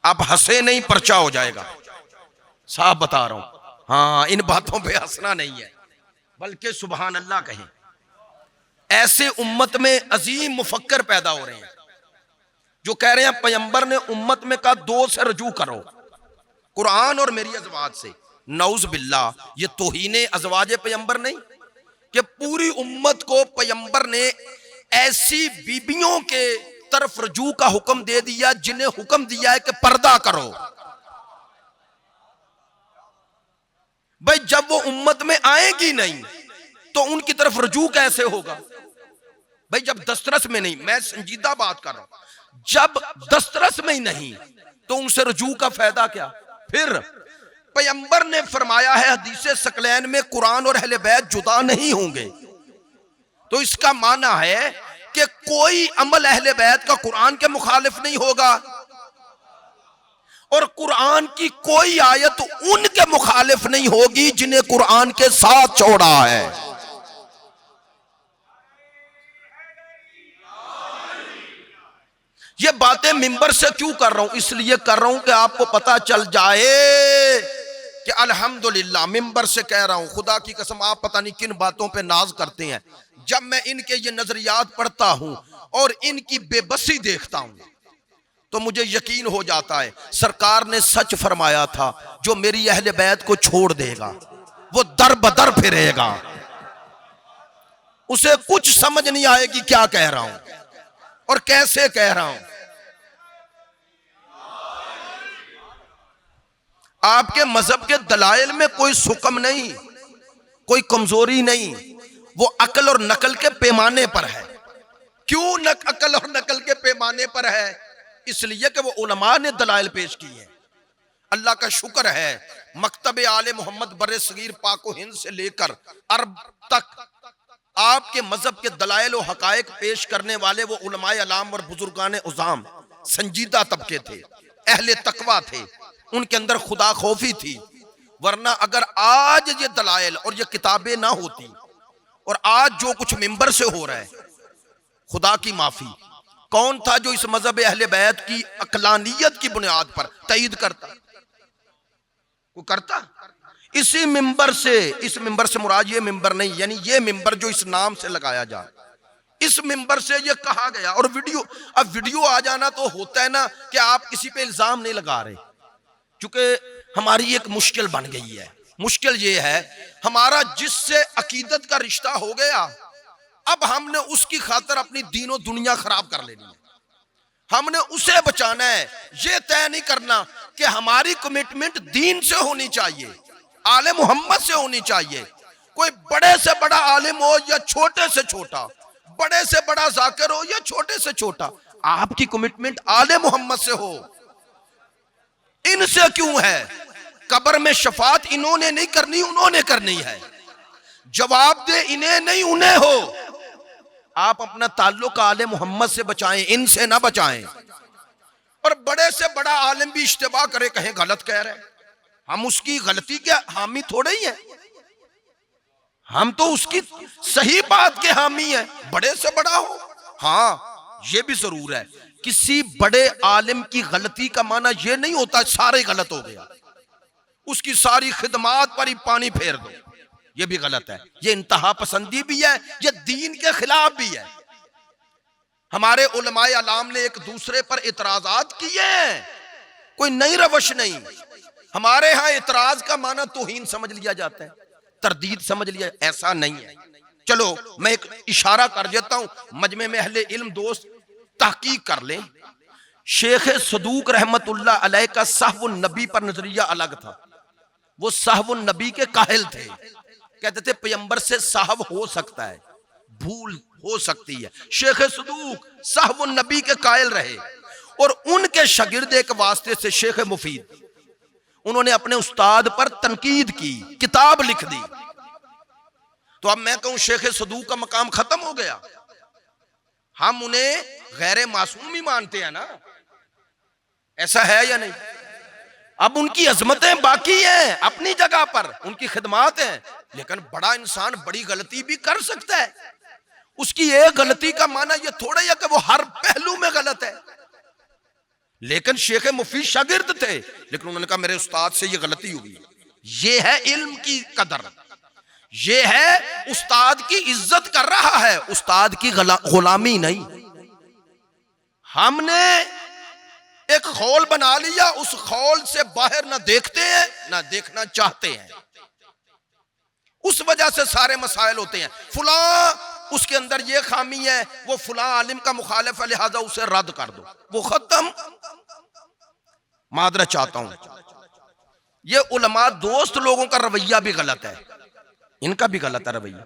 आप हंसे नहीं, पर्चा हो जाएगा, साफ बता रहा हूं। हाँ, इन बातों पे हंसना नहीं है, बल्कि सुभान अल्लाह कहें। ऐसे उम्मत में अजीम मुफक्कर पैदा हो रहे हैं जो कह रहे हैं पैगंबर ने उम्मत में कहा दो से रजू करो, कुरान और मेरी अज़वाज से। नऊज़ बिल्लाह, ये तौहीन अज़वाज पैगंबर नहीं कि पूरी उम्मत को पैगंबर ने ऐसी बीबियों के तरफ रजू का हुक्म दे दिया जिन्हें हुक्म दिया है कि पर्दा करो। भाई जब वो उम्मत में आएगी नहीं तो उनकी तरफ रजू कैसे होगा? भाई जब दस्तरस में नहीं, मैं संजीदा बात कर रहा हूं, जब दस्तरस में ही नहीं तो उनसे रजू का फायदा क्या? फिर पैगंबर ने फरमाया है हदीसे सकलैन में कुरान और अहले बैत जुदा नहीं होंगे, तो इसका माना है कि कोई अमल अहले बैत का कुरान के मुखालिफ नहीं होगा और कुरान की कोई आयत उनके मुखालिफ नहीं होगी जिन्हें कुरान के साथ छोड़ा है। ये बातें मिंबर से क्यों कर रहा हूं? इसलिए कर रहा हूं कि आपको पता चल जाए कि अल्हम्दुलिल्लाह, मिंबर से कह रहा हूं, खुदा की कसम आप पता नहीं किन बातों पे नाज करते हैं। जब मैं इनके ये नजरियात पढ़ता हूं और इनकी बेबसी देखता हूं तो मुझे यकीन हो जाता है सरकार ने सच फरमाया था, जो मेरी अहले बैत को छोड़ देगा वो दर बदर फिरेगा। उसे कुछ समझ नहीं आएगी क्या कह रहा हूं और कैसे कह रहा हूं। आपके मजहब के दलाइल में कोई सुकम नहीं, कोई कमजोरी नहीं, वो अकल और नकल के पैमाने पर है। क्यों अकल और नकल के पैमाने पर है? इसलिए कि वो उलमा ने दलाइल पेश की है। अल्लाह का शुक्र है मकतब आले मोहम्मद बर्रे सगीर पाको हिंद से लेकर अरब तक आपके मजहब के दलाइल और हकायक पेश करने वाले वो उलमाए अलाम और बुजुर्गान उज़ाम संजीदा तबके थे, अहले तकवा थे, उनके अंदर खुदा खौफी थी। वरना अगर आज ये दलाइल और ये किताबें ना होती और आज जो कुछ मिंबर से हो रहा है, खुदा की माफी, कौन था जो इस मजहब अहले बैत की अकलानियत की बुनियाद पर तईद करता? वो करता? इसी मिंबर से, इस मिंबर से मुराद ये मिंबर नहीं, यानी ये मिंबर जो इस नाम से लगाया जाए, इस मिंबर से ये कहा गया। और वीडियो, अब वीडियो आ जाना तो होता है ना कि आप किसी पे इल्जाम नहीं लगा रहे, क्योंकि हमारी एक मुश्किल बन गई है। मुश्किल ये है हमारा जिससे अकीदत का रिश्ता हो गया, अब हमने उसकी खातर अपनी दीनो दुनिया खराब कर लेनी है। हमने उसे बचाना है, ये तय नहीं करना कि हमारी कमिटमेंट दीन से होनी चाहिए, आले मोहम्मद से होनी चाहिए। कोई बड़े से बड़ा आलिम हो या छोटे से छोटा, बड़े से बड़ा जाकिर हो या छोटे से छोटा, आपकी कमिटमेंट आले मोहम्मद से हो। इनसे क्यों है? कब्र में शफात इन्होंने नहीं करनी, उन्होंने करनी है। जवाब दे इन्हें नहीं उन्हें हो। आप अपना ताल्लुक आले मोहम्मद से बचाएं, इनसे ना बचाएं। और बड़े से बड़ा आलिम भी इश्तिबाह करे, कहें गलत कह रहे हैं, हम उसकी गलती के हामी थोड़े ही हैं, हम तो उसकी सही बात के हामी हैं। बड़े से बड़ा हो, हाँ ये भी जरूर है, किसी बड़े आलिम की गलती का माना यह नहीं होता सारे गलत हो गया, उसकी सारी खिदमात पर ही पानी फेर दो, ये भी गलत है। ये इंतहा पसंदी भी है, ये दीन के खिलाफ भी है। हमारे उलमाए अलाम ने एक दूसरे पर इतराजात किए हैं, कोई नई रवश नहीं। हमारे यहाँ इतराज का माना तौहीन समझ लिया जाता है, तरदीद समझ लिया, ऐसा नहीं है। चलो मैं एक इशारा कर देता हूं, मजमे में अहले इल्म दोस्त तहकीक कर लें। शेख सदूक रहमतुल्लाह अलैह का साहबुन नबी पर नजरिया अलग था। वो साहबुन नबी के काहिल थे, कहते थे पैगंबर से साहब हो सकता है, भूल हो सकती है। शेख सदूक साहबुन नबी के कायल रहे और उनके शागिर्द एक वास्ते से शेख मुफीद, उन्होंने अपने उस्ताद पर तनकीद की, किताब लिख दी। तो अब मैं कहूं शेख सदूक का मकाम खत्म हो गया? हम उन्हें गैर मासूम ही मानते हैं ना, ऐसा है या नहीं? अब उनकी अजमतें बाकी हैं अपनी जगह पर, उनकी खिदमात हैं, लेकिन बड़ा इंसान बड़ी गलती भी कर सकता है। उसकी एक गलती का माना यह थोड़ा ही है कि वो हर पहलू में गलत है। लेकिन शेख मुफीद शागिर्द थे, लेकिन उन्होंने कहा मेरे उस्ताद से ये गलती हुई। ये है इल्म की कदर, ये है उस्ताद की इज्जत कर रहा है, उस्ताद की गुलामी नहीं। हमने एक खौल बना लिया, उस खौल से बाहर ना देखते हैं ना देखना चाहते हैं, उस वजह से सारे मसाइल होते हैं। फुला उसके अंदर ये खामी है, वो फुला आलिम का मुखालिफ है, लिहाजा उसे रद्द कर दो, वो खत्म। मादरा चाहता हूं, ये उलमा दोस्त लोगों का रवैया भी गलत है, इनका भी गलत है रवैया।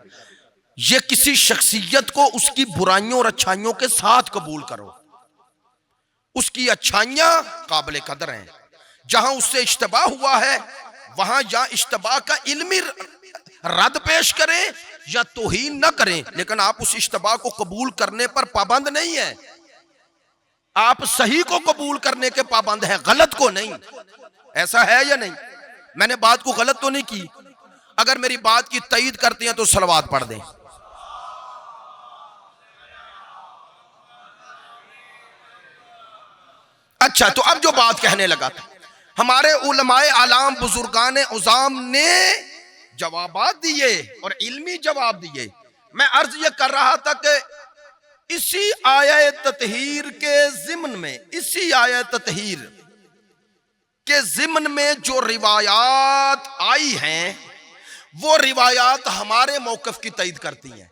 ये किसी शख्सियत को उसकी बुराइयों और अच्छाइयों के साथ कबूल करो, उसकी अच्छाइयां काबिल कदर हैं, जहां उससे इश्तबा हुआ है वहां या इश्तबा का इल्मी रद्द पेश करें या तौहीन न करें, लेकिन आप उस इश्तबा को कबूल करने पर पाबंद नहीं है। आप सही को कबूल करने के पाबंद हैं, गलत को नहीं। ऐसा है या नहीं? मैंने बात को गलत तो नहीं की। अगर मेरी बात की तईद करते हैं तो सलवात पढ़ दें। अच्छा, तो अब जो बात कहने लगा था, हमारे उलमाए आलाम बुजुर्गान उज़ाम ने जवाबात दिए और इल्मी जवाब दिए। मैं अर्ज ये कर रहा था कि इसी आयत ततहीर के ज़िम्न में, इसी आयत ततहीर के ज़िम्न में जो रिवायात आई हैं, वो रिवायात हमारे मौक़िफ़ की तईद करती हैं।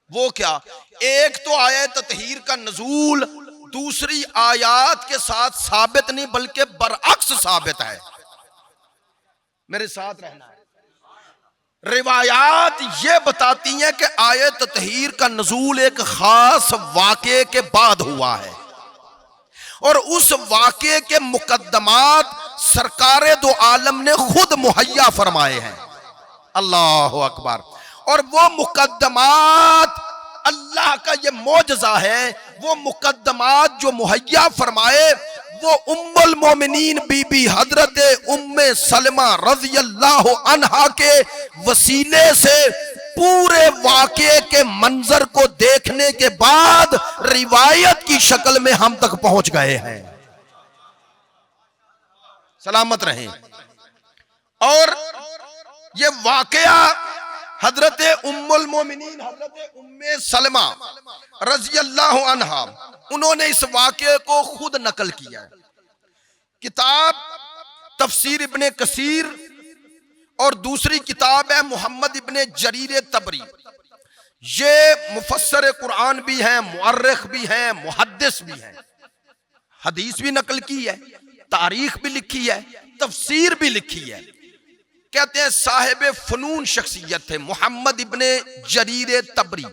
वो क्या? एक तो आयत ततहीर का नज़ूल दूसरी आयात के साथ साबित नहीं बल्कि बरअक्स साबित है। मेरे साथ रहना है। रिवायात ये बताती हैं कि आयत ततहीर का नज़ूल एक खास वाक़े के बाद हुआ है और उस वाक़े के मुकद्दमात सरकारे दो आलम ने खुद मुहैया फरमाए हैं। अल्लाह अकबर। और वो मुकद्दमात अल्लाह का ये मौजज़ा है, वो मुकद्दमात जो मुहैया फरमाए वो उम्मुल मोमिनीन बीबी हजरत उम्मे सलमा रज़ियल्लाहु अन्हा के वसीले से पूरे वाक़े के मंजर को देखने के बाद रिवायत की शक्ल में हम तक पहुंच गए हैं। सलामत रहें। और ये वाक़या हजरत उम्मुल मोमिनीन हजरत उम्मे सलमा रज़ियल्लाहु अन्हा, उन्होंने इस वाक़े को खुद नकल किया है। किताब तफसीर इब्ने कसीर और दूसरी किताब है मोहम्मद इब्ने जरीर तबरी। ये मुफस्सर कुरान भी हैं, मुअर्रिख भी हैं, मुहद्दिस भी हैं। हदीस भी नकल की है, तारीख भी लिखी है, तफसीर भी लिखी है। कहते हैं साहिब फनून शख्सियत थे मोहम्मद इब्ने जरीर तबरी।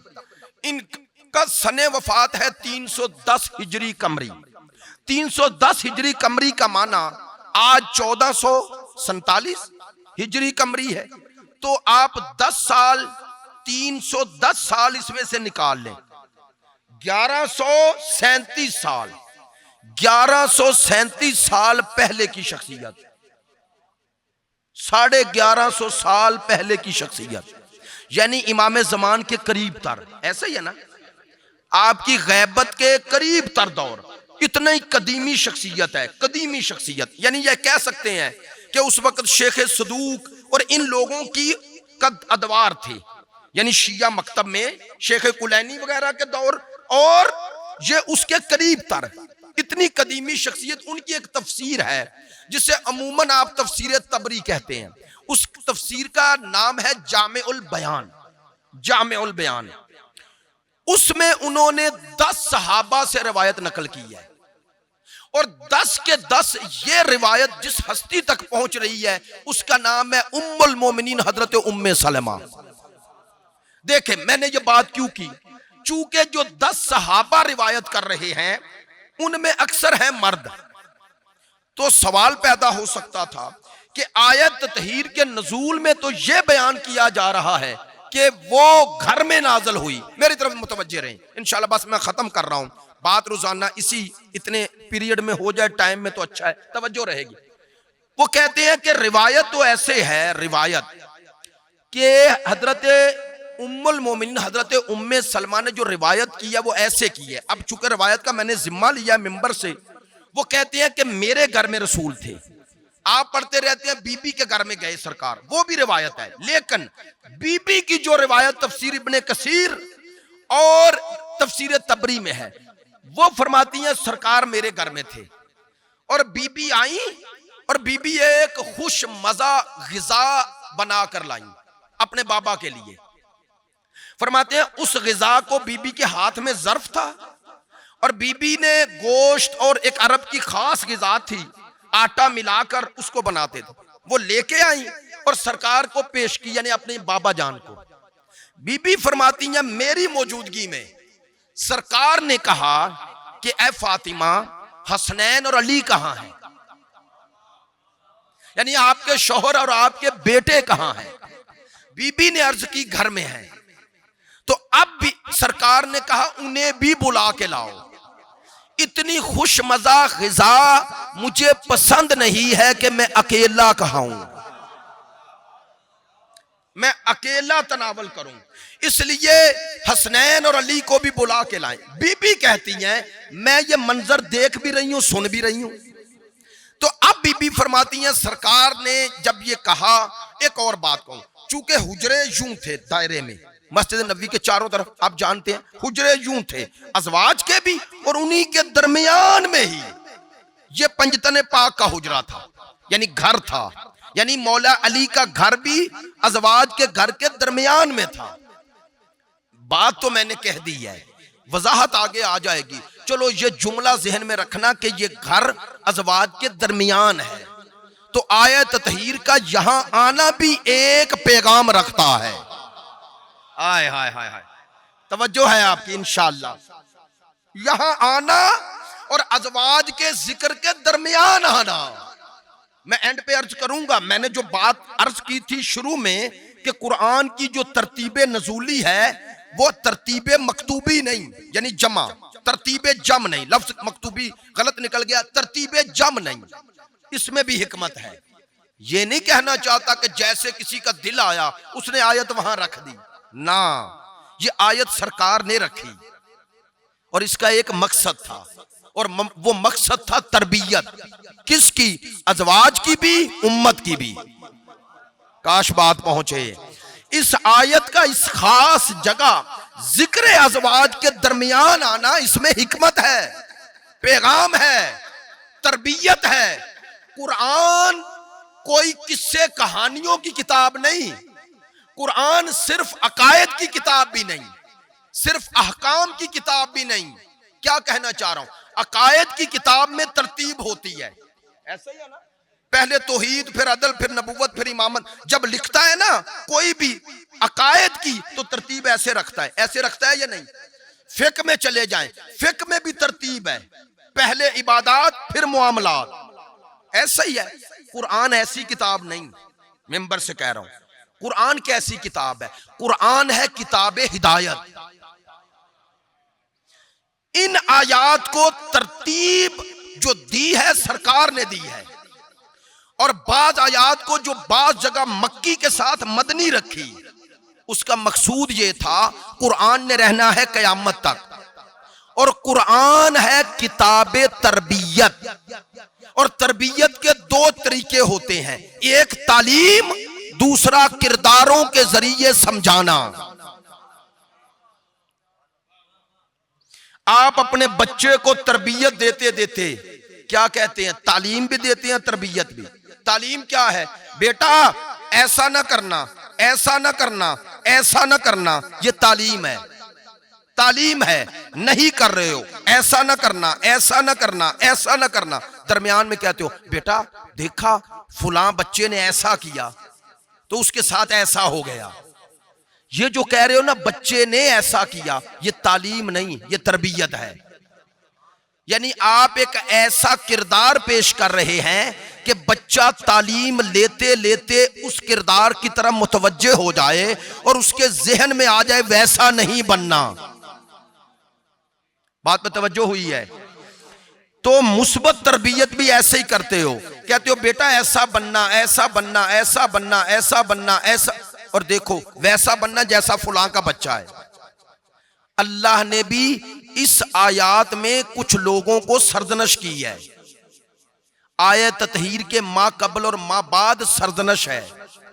इनका सने वफात है 310 हिजरी कमरी। 310 हिजरी कमरी का माना आज 1447 हिजरी कमरी है। तो आप 10 साल 310 साल इसमें से निकाल लें, 1137 साल, 1137 साल पहले की शख्सियत, 1150 साल पहले की शख्सियत, यानी इमाम ज़मान के करीब तर। ऐसा ही है ना, आपकी गैबत के करीब तर दौर, इतनी ही कदीमी शख्सियत है। कदीमी शख्सियत यानी यह कह सकते हैं कि उस वक्त शेख सदूक और इन लोगों की कद अदवार थे, यानी शिया मकतब में शेख कुलैनी वगैरह के दौर, और ये उसके करीब तर। इतनी कदीमी शख्सियत। उनकी एक तफसीर है जिसे अमूमन आप तफसीर तबरी कहते हैं। उस तफसीर का नाम है जामेउल बयान। जामेउल बयान। उसमें उन्होंने 10 सहाबा से रिवायत नकल की है और 10 के 10 ये रिवायत जिस हस्ती तक पहुंच रही है उसका नाम है उम्मुल मोमिनीन हजरत उम्मे सलमा। देखें मैंने ये बात क्यों की, चूंकि जो 10 सहाबा रिवायत कर रहे हैं उनमें अक्सर है मर्द। तो सवाल पैदा हो सकता था कि आयत ततहीर के नजूल में तो यह बयान किया जा रहा है कि वो घर में नाजल हुई। मेरी तरफ मुतवज्जे रहें, इंशाल्लाह बस मैं खत्म कर रहा हूं बात, रोजाना इसी इतने पीरियड में हो जाए टाइम में तो अच्छा है, तवज्जो रहेगी। वो कहते हैं कि रिवायत तो ऐसे है, रिवायत के हजरत उम्मुल मोमिनीन हजरत उम्मे सलमा ने जो रिवायत की है वो ऐसे की है। अब चूंकि रिवायत का मैंने जिम्मा लिया मिंबर से, वो कहते हैं कि मेरे घर में रसूल थे, आप पढ़ते रहते हैं बीबी के घर में गए सरकार, वो भी रिवायत है। लेकिन बीबी की जो रिवायत तफसीर इब्ने कसीर और तफसीर तबरी में है, वो फरमाती हैं सरकार मेरे घर में थे और बीबी आई और बीबी एक खुश मजा गिजा बनाकर लाई अपने बाबा के लिए। फरमाते हैं उस गिजा को बीबी के हाथ में ज़र्फ था और बीबी ने गोश्त और एक अरब की खास गिजा थी, आटा मिलाकर उसको बनाते थे, वो लेके आई और सरकार को पेश की, यानी अपने बाबा जान को। बीबी फरमाती हैं मेरी मौजूदगी में सरकार ने कहा कि ए फातिमा, हसनैन और अली कहां हैं, यानी आपके शौहर और आपके बेटे कहां हैं। बीबी ने अर्ज की घर में हैं। तो अब भी सरकार ने कहा उन्हें भी बुला के लाओ, इतनी खुश मजा गिजा मुझे पसंद नहीं है कि मैं अकेला खाऊं, मैं अकेला तनावल करूं, इसलिए हसनैन और अली को भी बुला के लाएं। बीबी कहती हैं मैं ये मंजर देख भी रही हूं, सुन भी रही हूं। तो अब बीबी फरमाती हैं सरकार ने जब ये कहा, एक और बात कहूं, चूंकि हुजरे यूं थे दायरे में, मस्जिद नबी के चारों तरफ आप जानते हैं हुजरे यूं थे, अजवाज के भी, और उन्हीं के दरमियान में ही ये पंजतन पाक का हुजरा था, यानी घर था, यानी मौला अली का घर भी अजवाज के घर के दरमियान में था। बात तो मैंने कह दी है, वजाहत आगे आ जाएगी। चलो ये जुमला जहन में रखना कि ये घर अजवाज के दरमियान है, तो आयत ततहीर का यहां आना भी एक पैगाम रखता है। आय हाय हाय हाय, तवज्जो है आपकी इंशाअल्लाह। यहां आना और अजवाज के जिक्र के दरमियान आना, मैं एंड पे अर्ज करूंगा। मैंने जो बात अर्ज की थी शुरू में कि कुरान की जो तरतीबे नजूली है वो तरतीबे मकतूबी नहीं, यानी जमा, तरतीबे जम नहीं, लफ्ज मकतूबी गलत निकल गया, तरतीबे जम नहीं, इसमें भी हिकमत है। ये नहीं कहना चाहता कि जैसे किसी का दिल आया उसने आयत वहां रख दी ना, ये आयत सरकार ने रखी और इसका एक मकसद था, और वो मकसद था तरबियत, किसकी, अजवाज की भी उम्मत की भी। काश बात पहुंचे। इस आयत का इस खास जगह जिक्र अजवाज के दरमियान आना, इसमें हिकमत है, पैगाम है, तरबियत है। कुरान कोई किस्से कहानियों की किताब नहीं, कुरान सिर्फ अकायद की किताब भी नहीं, सिर्फ अहकाम की किताब भी नहीं। क्या कहना चाह रहा हूं, अकायद की किताब में तरतीब होती है, ऐसा ही है ना, पहले तौहीद, फिर अदल, फिर नबुव्वत, फिर इमामत। जब लिखता है ना कोई भी अकायद की तो तरतीब ऐसे रखता है, ऐसे रखता है या नहीं। फिक्र में चले जाएं, फिक्र में भी तरतीब है, पहले इबादत फिर मुआमलात, ऐसा ही है। कुरान ऐसी किताब नहीं, मेंबर से कह रहा हूं, कुरान कैसी किताब है, कुरान है किताब हिदायत। इन आयात को तरतीब जो दी है सरकार ने दी है, और बाज आयात को जो बाज जगह मक्की के साथ मदनी रखी, उसका मकसूद ये था कुरान ने रहना है कयामत तक, और कुरान है किताब तरबियत, और तरबियत के दो तरीके होते हैं, एक तालीम, दूसरा किरदारों के जरिए समझाना। आप अपने बच्चे को तरबियत देते देते क्या कहते हैं, तालीम भी देते हैं, तरबियत भी। तालीम क्या है, बेटा ऐसा ना करना, ऐसा ना करना, ऐसा ना करना, ये तालीम है, तालीम है, नहीं कर रहे हो, ऐसा ना करना, ऐसा ना करना, ऐसा ना करना। दरमियान में कहते हो बेटा देखा फलां बच्चे ने ऐसा किया तो उसके साथ ऐसा हो गया। ये जो कह रहे हो ना बच्चे ने ऐसा किया, ये तालीम नहीं, ये तरबियत है। यानी आप एक ऐसा किरदार पेश कर रहे हैं कि बच्चा तालीम लेते लेते उस किरदार की तरफ मुतवज्जे हो जाए और उसके जहन में आ जाए वैसा नहीं बनना। बात में तवज्जो हुई है। तो मुस्बत तरबियत भी ऐसे ही करते हो, कहते हो बेटा ऐसा बनना, ऐसा बनना, ऐसा बनना, ऐसा बनना, ऐसा, और देखो वैसा बनना जैसा फुलां का बच्चा है। अल्लाह ने भी इस आयात में कुछ लोगों को सरदनश की है। आयत ततहीर के माँ कबल और माँ बाद सरदनश है,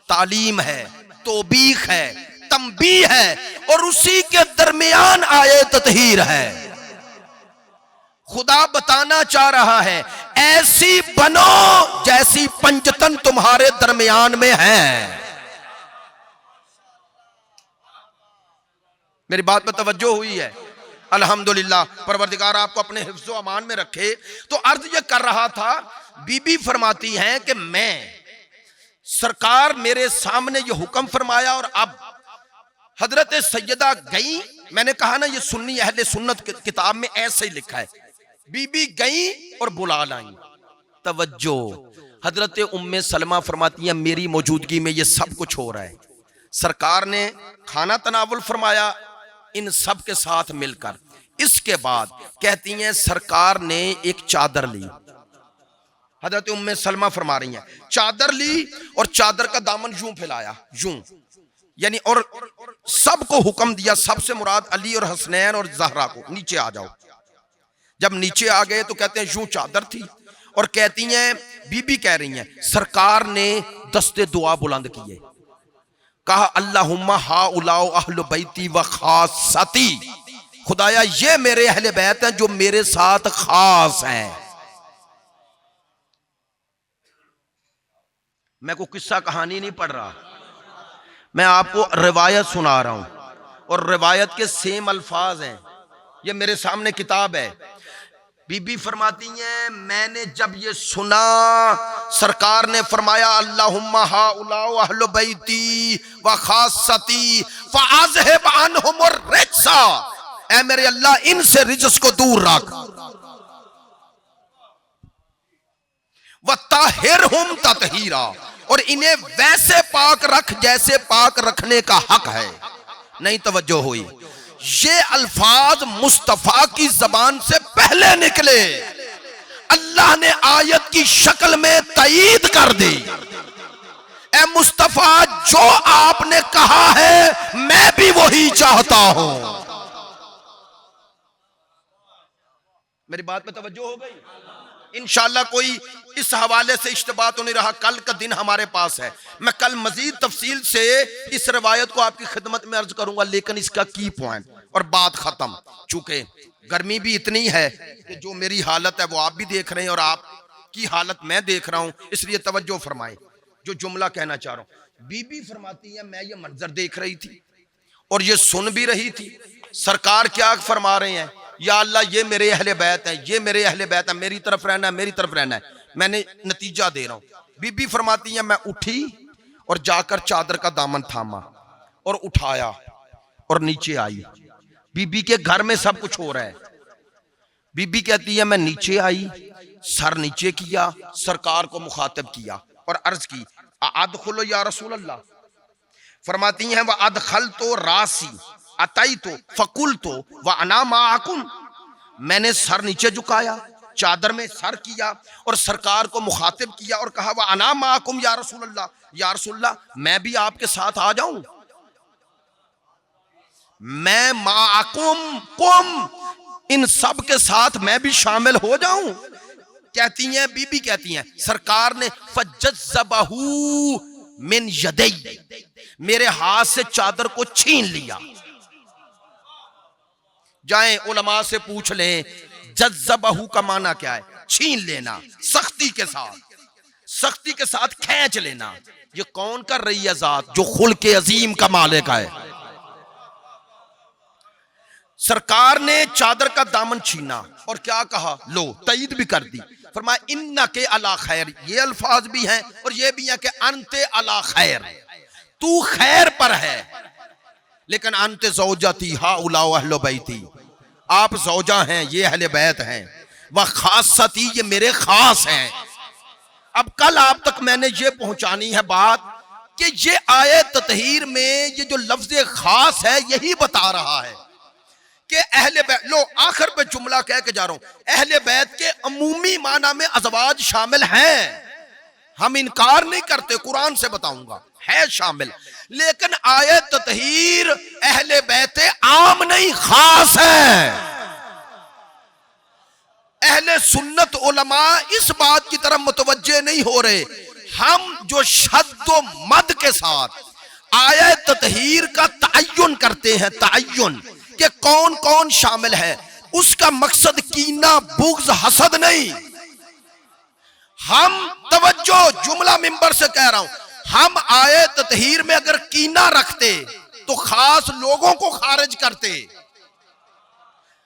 तालीम है, तौबीख है, तंबी है, और उसी के दरमियान आयत ततहीर है। खुदा बताना चाह रहा है ऐसी बनो जैसी पंजतन तुम्हारे दरमियान में है। मेरी बात में तवज्जो हुई है? अल्हम्दुलिल्लाह, परवरदिगार आपको अपने हिफ्ज़ो अमान में रखे। तो अर्ज ये कर रहा था, बीबी फरमाती हैं कि मैं सरकार मेरे सामने ये हुक्म फरमाया और अब हजरत सैयदा गई। मैंने कहा ना ये सुन्नी अहले सुन्नत किताब में ऐसे ही लिखा है, बीबी गई और बुला लाई। तवज्जो, हजरत उम्मे सलमा फरमाती हैं मेरी मौजूदगी में ये सब कुछ हो रहा है। सरकार ने खाना तनावुल फरमाया इन सब के साथ मिलकर। इसके बाद कहती हैं सरकार ने एक चादर ली। हजरत उम्मे सलमा फरमा रही हैं चादर ली और चादर का दामन यूं फैलाया, यूं यानी, और सबको हुक्म दिया, सबसे मुराद अली और हसनैन और जहरा को, नीचे आ जाओ। जब नीचे आ गए तो कहते हैं यूं चादर थी, और कहती हैं बीबी कह रही हैं सरकार ने दस्ते दुआ बुलंद किए, कहा अल्लाहुम्मा हाउलाओ अहले बैती व खासती, खुदाया ये मेरे अहले बैत हैं जो मेरे साथ खास हैं। मैं कोई किस्सा कहानी नहीं पढ़ रहा, मैं आपको रिवायत सुना रहा हूं, और रिवायत के सेम अल्फाज हैं। ये मेरे सामने किताब है। बीबी फरमाती हैं मैंने जब ये सुना, सरकार ने फरमाया अल्लाहुम्मा हाउलाओ अहले बैती व खासती फअज़हिब अन्हुम रिज्सा, ऐ मेरे अल्लाह इनसे रिज्स को दूर रख, व ताहिरहुम ततहीरा, और इन्हें वैसे पाक रख जैसे पाक रखने का हक है। नहीं तवज्जो हुई? ये अल्फाज मुस्तफा की जबान से पहले निकले, अल्लाह ने आयत की शक्ल में तईद कर दी। ए मुस्तफा जो आपने कहा है मैं भी वही चाहता हूं। मेरी बात में तवज्जो हो गई? इंशाअल्लाह कोई इस हवाले से इश्तिबाह तो नहीं रहा। कल का दिन हमारे पास है, मैं कल मजीद तफसील से इस रवायत को आपकी खिदमत में अर्ज करूंगा, लेकिन इसका की पॉइंट और बात खत्म। चूंकि गर्मी भी इतनी है कि जो मेरी हालत है वो आप भी देख रहे हैं और आपकी हालत मैं देख रहा हूं, इसलिए तवज्जो फरमाएं जो जुमला कहना चाह रहा हूं। बीबी फरमाती है मैं ये मंजर देख रही थी और ये सुन भी रही थी, सरकार क्या फरमा रहे हैं, या अल्लाह ये मेरे अहले बैत हैं, ये मेरे अहले बैत हैं, मेरी तरफ रहना है, मेरी तरफ रहना है, मैंने नतीजा दे रहा हूं। बीबी फरमाती है मैं उठी और जाकर चादर का दामन थामा और उठाया और नीचे आई। बीबी के घर में सब कुछ हो रहा है। बीबी कहती है मैं नीचे आई, सर नीचे किया, सरकार को मुखातिब किया और अर्ज की अदखुलो या रसूल अल्लाह। फरमाती हैं वह अदखल तो रासी अतई तो फकुल तो व अना माकुम, मैंने सर नीचे झुकाया, चादर में सर किया और सरकार को मुखातिब किया और कहा वह अना माकुम या रसूल अल्लाह, या रसूल अल्लाह मैं भी आपके साथ आ जाऊं, मैं माकुम कुम इन सब के साथ मैं भी शामिल हो जाऊं। कहती हैं बीबी कहती हैं सरकार ने फजज़बहू मिन यदै, मेरे हाथ से चादर को छीन लिया। जाएं उलमा से पूछ लें जज़्ज़बहू का माना क्या है, छीन लेना, सख्ती के साथ खींच लेना। ये कौन कर रही है जात जो खुल्क़े अजीम का मालिक है। सरकार ने चादर का दामन छीना और क्या कहा, लो तईद भी कर दी, फरमाया इन्ना के अला खैर, ये अल्फाज भी हैं और ये भी हैं कि अंते अला खैर, तू खैर पर है, लेकिन अंते ज़ौजती हाउलाओ अहले बैती, आप ज़ौजा हैं, ये अहले बैत हैं, वह खासती ये मेरे खास हैं। अब कल आप तक मैंने ये पहुंचानी है बात कि ये आयत ततहीर में ये जो लफ्ज़ खास है यही बता रहा है कि अहले बैत, लो आखिर पे जुमला कह के जा रहा हूं, अहले बैत के अमूमी माना में अज़वाज शामिल हैं, हम इनकार नहीं करते, कुरान से बताऊंगा, है शामिल। लेकिन आयत ततहीर अहले बैते आम नहीं, खास है। अहले सुन्नत उलमा इस बात की तरफ मुतवज्जे नहीं हो रहे। हम जो शद्दो मद के साथ आयत ततहीर का तयन करते हैं, तयन कि कौन कौन शामिल है, उसका मकसद कीना, बुग़्ज़, हसद नहीं। हम तवज्जो, जुमला मिंबर से कह रहा हूं, हम आयत ततहीर में अगर कीना रखते तो खास लोगों को खारिज करते।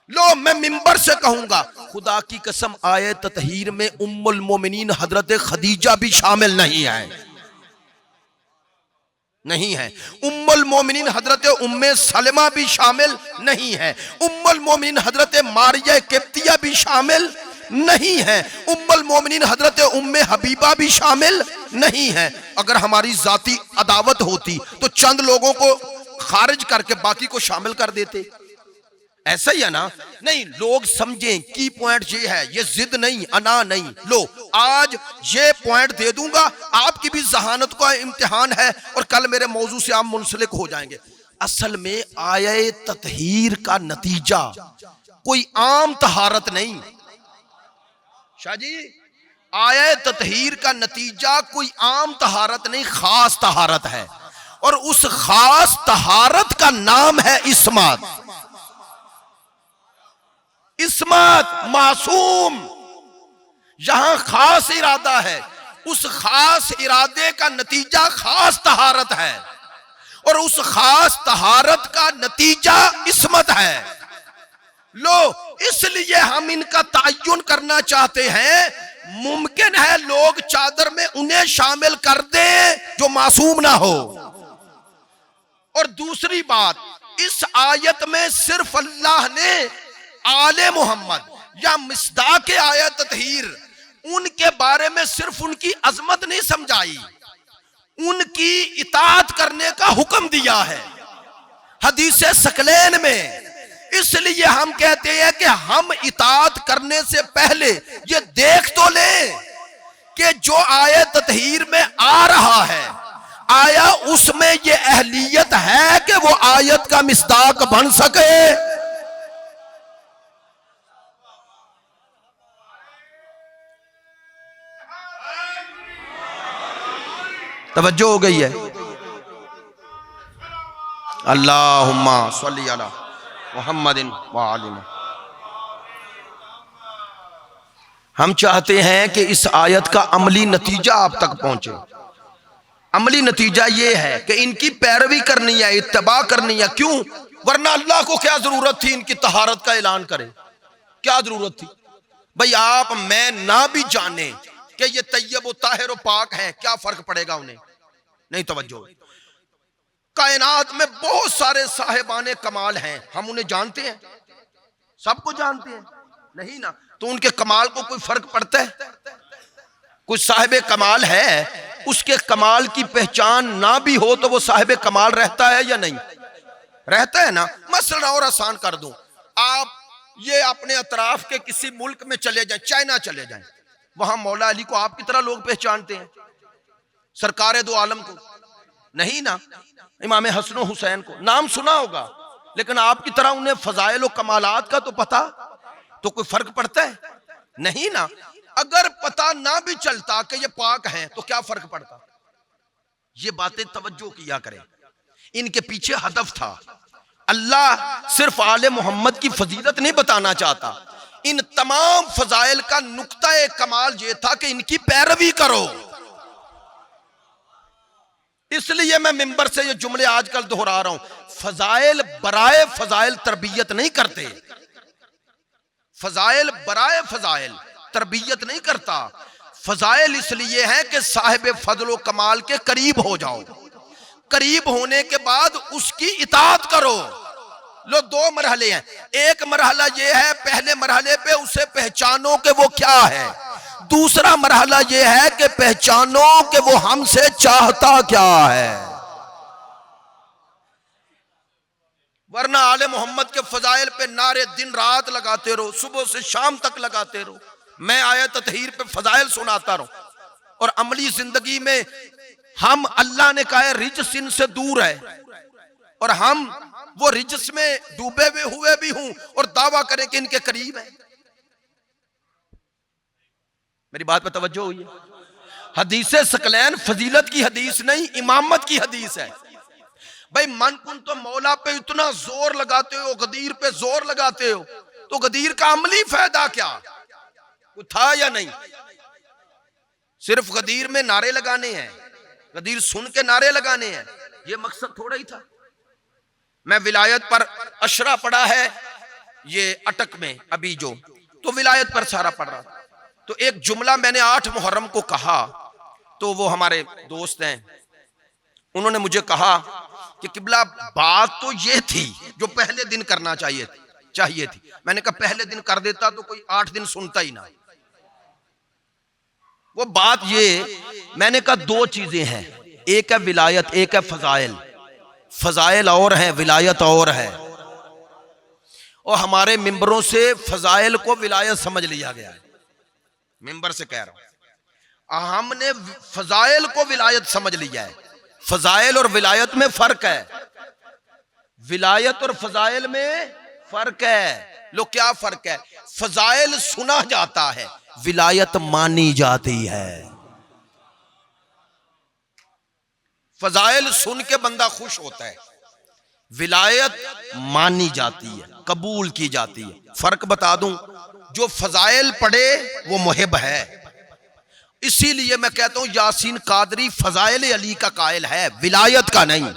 लो, मैं मिंबर से कहूंगा, खुदा की कसम आयत ततहीर में उम्मुल मोमिनीन हजरत खदीजा भी शामिल नहीं है, नहीं है। उम्मुल मोमिनीन हजरत उम्मे सलमा भी शामिल नहीं है। उम्मुल मोमिनीन हजरत मारिया किब्तिया भी शामिल नहीं है। उम्मुल मोमिनीन हजरत उम्मे हबीबा भी शामिल नहीं है। अगर हमारी जाती अदावत होती तो चंद लोगों को खारिज करके बाकी को शामिल कर देते, ऐसा ही है ना? नहीं, लोग समझें की पॉइंट ये है, ये जिद नहीं, अना नहीं। लो, आज ये पॉइंट दे दूंगा, आपकी भी जहानत का इम्तिहान है और कल मेरे मौजू से आप मुंसलिक हो जाएंगे। असल में आयत ततहीर का नतीजा कोई आम तहारत नहीं। शाह जी, आयत ततहीर का नतीजा कोई आम तहारत नहीं, खास तहारत है। और उस खास तहारत का नाम है इस्मत। इस्मत, मासूम। यहां खास इरादा है, उस खास इरादे का नतीजा खास तहारत है और उस खास तहारत का नतीजा इस्मत है। लो, इसलिए हम इनका तयन करना चाहते हैं। मुमकिन है लोग चादर में उन्हें शामिल कर दें जो मासूम ना हो। और दूसरी बात, इस आयत में सिर्फ अल्लाह ने आले मोहम्मद या मिस्दाक आयत ततहीर, उनके बारे में सिर्फ उनकी अजमत नहीं समझाई, उनकी इताअत करने का हुक्म दिया है हदीस सकलैन में। इसलिए हम कहते हैं कि हम इताअत करने से पहले ये देख तो लें कि जो आयत ततहीर में आ रहा है, आया उसमें ये अहलियत है कि वो आयत का मिस्दाक बन सके। तवज्जो हो गई है? अल्लाहुम्मा सल्ली अला मुहम्मदिन व आलि मुहम्मद। हम चाहते हैं कि इस आयत का अमली नतीजा आप तक पहुंचे। अमली नतीजा यह है कि इनकी पैरवी करनी है, इत्तबा करनी है। क्यों? वरना अल्लाह को क्या जरूरत थी इनकी तहारत का ऐलान करे? क्या जरूरत थी भाई? आप मैं ना भी जाने कि ये तैयब ताहिर पाक है, क्या फर्क पड़ेगा उन्हें? नहीं, तवज्जो। कायनात में बहुत सारे साहिबाने कमाल हैं, हम उन्हें जानते हैं, सबको जानते हैं, नहीं ना? तो उनके कमाल को कोई फर्क पड़ता है? कोई साहिब कमाल है, उसके कमाल की पहचान ना भी हो तो वो साहिब कमाल रहता है या नहीं रहता है ना? मसला और आसान कर दूं, आप ये अपने अतराफ के किसी मुल्क में चले जाएं, चाइना चले जाएं, वहां मौला अली को आपकी तरह लोग पहचानते हैं, सरकार दो आलम को नहीं ना, इमाम हसन हुसैन को नाम सुना होगा, लेकिन आपकी तरह उन्हें फजाइल और कमालात का तो पता, तो कोई फर्क पड़ता है? नहीं ना। अगर पता ना भी चलता कि ये पाक हैं तो क्या फर्क पड़ता? ये बातें तवज्जो किया करें, इनके पीछे हदफ था। अल्लाह सिर्फ आले मोहम्मद की फजीलत नहीं बताना चाहता, इन तमाम फजाइल का नुक्ता कमाल ये था कि इनकी पैरवी करो। इसलिए मैं मिंबर से ये जुमले आजकल दोहरा रहा हूं, फजाइल बराए फजाइल तरबियत नहीं करते, फजाइल बराए फजाइल तरबियत नहीं करता। फजाइल इसलिए है कि साहिब फजलो कमाल के करीब हो जाओ, करीब होने के बाद उसकी इताअत करो। लो, दो मरहले हैं। एक मरहला ये है, पहले मरहले पे उसे पहचानो कि वो क्या है, दूसरा मरहला ये है कि पहचानो कि वो हमसे चाहता क्या है। वरना आले मोहम्मद के फजाइल पे नारे दिन रात लगाते रहो, सुबह से शाम तक लगाते रहो, मैं आयत ततहीर पे फजाइल सुनाता रहूं, और अमली जिंदगी में हम, अल्लाह ने कहा है रिज्स इनसे दूर है, और हम वो रिज्स में डूबे हुए भी हूं और दावा करें कि इनके करीब है। मेरी बात पर तवज्जो हुई है? हदीसे सकलैन फजीलत की हदीस नहीं, इमामत की हदीस है। भाई मन कुन तो मौला पे इतना जोर लगाते हो, गदीर पे जोर लगाते हो, तो गदीर का अमली फायदा क्या कुछ था या नहीं? सिर्फ गदीर में नारे लगाने हैं, गदीर सुन के नारे लगाने हैं, ये मकसद थोड़ा ही था। मैं विलायत पर अशरा पढ़ा है ये अटक में अभी जो, तो विलायत पर सारा पढ़ रहा था, तो एक जुमला मैंने 8 मुहर्रम को कहा, तो वो हमारे दोस्त हैं, उन्होंने मुझे कहा कि किबला बात तो ये थी जो पहले दिन करना चाहिए थी। मैंने कहा पहले दिन कर देता तो कोई 8 दिन सुनता ही ना। वो बात ये, मैंने कहा 2 चीजें हैं, एक है विलायत, एक है फजाइल। फजाइल और है, विलायत और है, और हमारे मिंबरों से फजाइल को विलायत समझ लिया गया है। मिंबर से कह रहा हूं, हमने फजाइल को विलायत समझ लिया है। फजाइल और विलायत में फर्क है, विलायत और फजाइल में फर्क है। लो क्या फर्क है? फजाइल सुना जाता है, विलायत मानी जाती है। फजाइल सुन के बंदा खुश होता है, विलायत मानी जाती है, कबूल की जाती है। फर्क बता दूं, जो फजाइल पढ़े वो मुहिब है। इसीलिए मैं कहता हूं यासीन कादरी फजाइल अली का कायल है, विलायत का नहीं।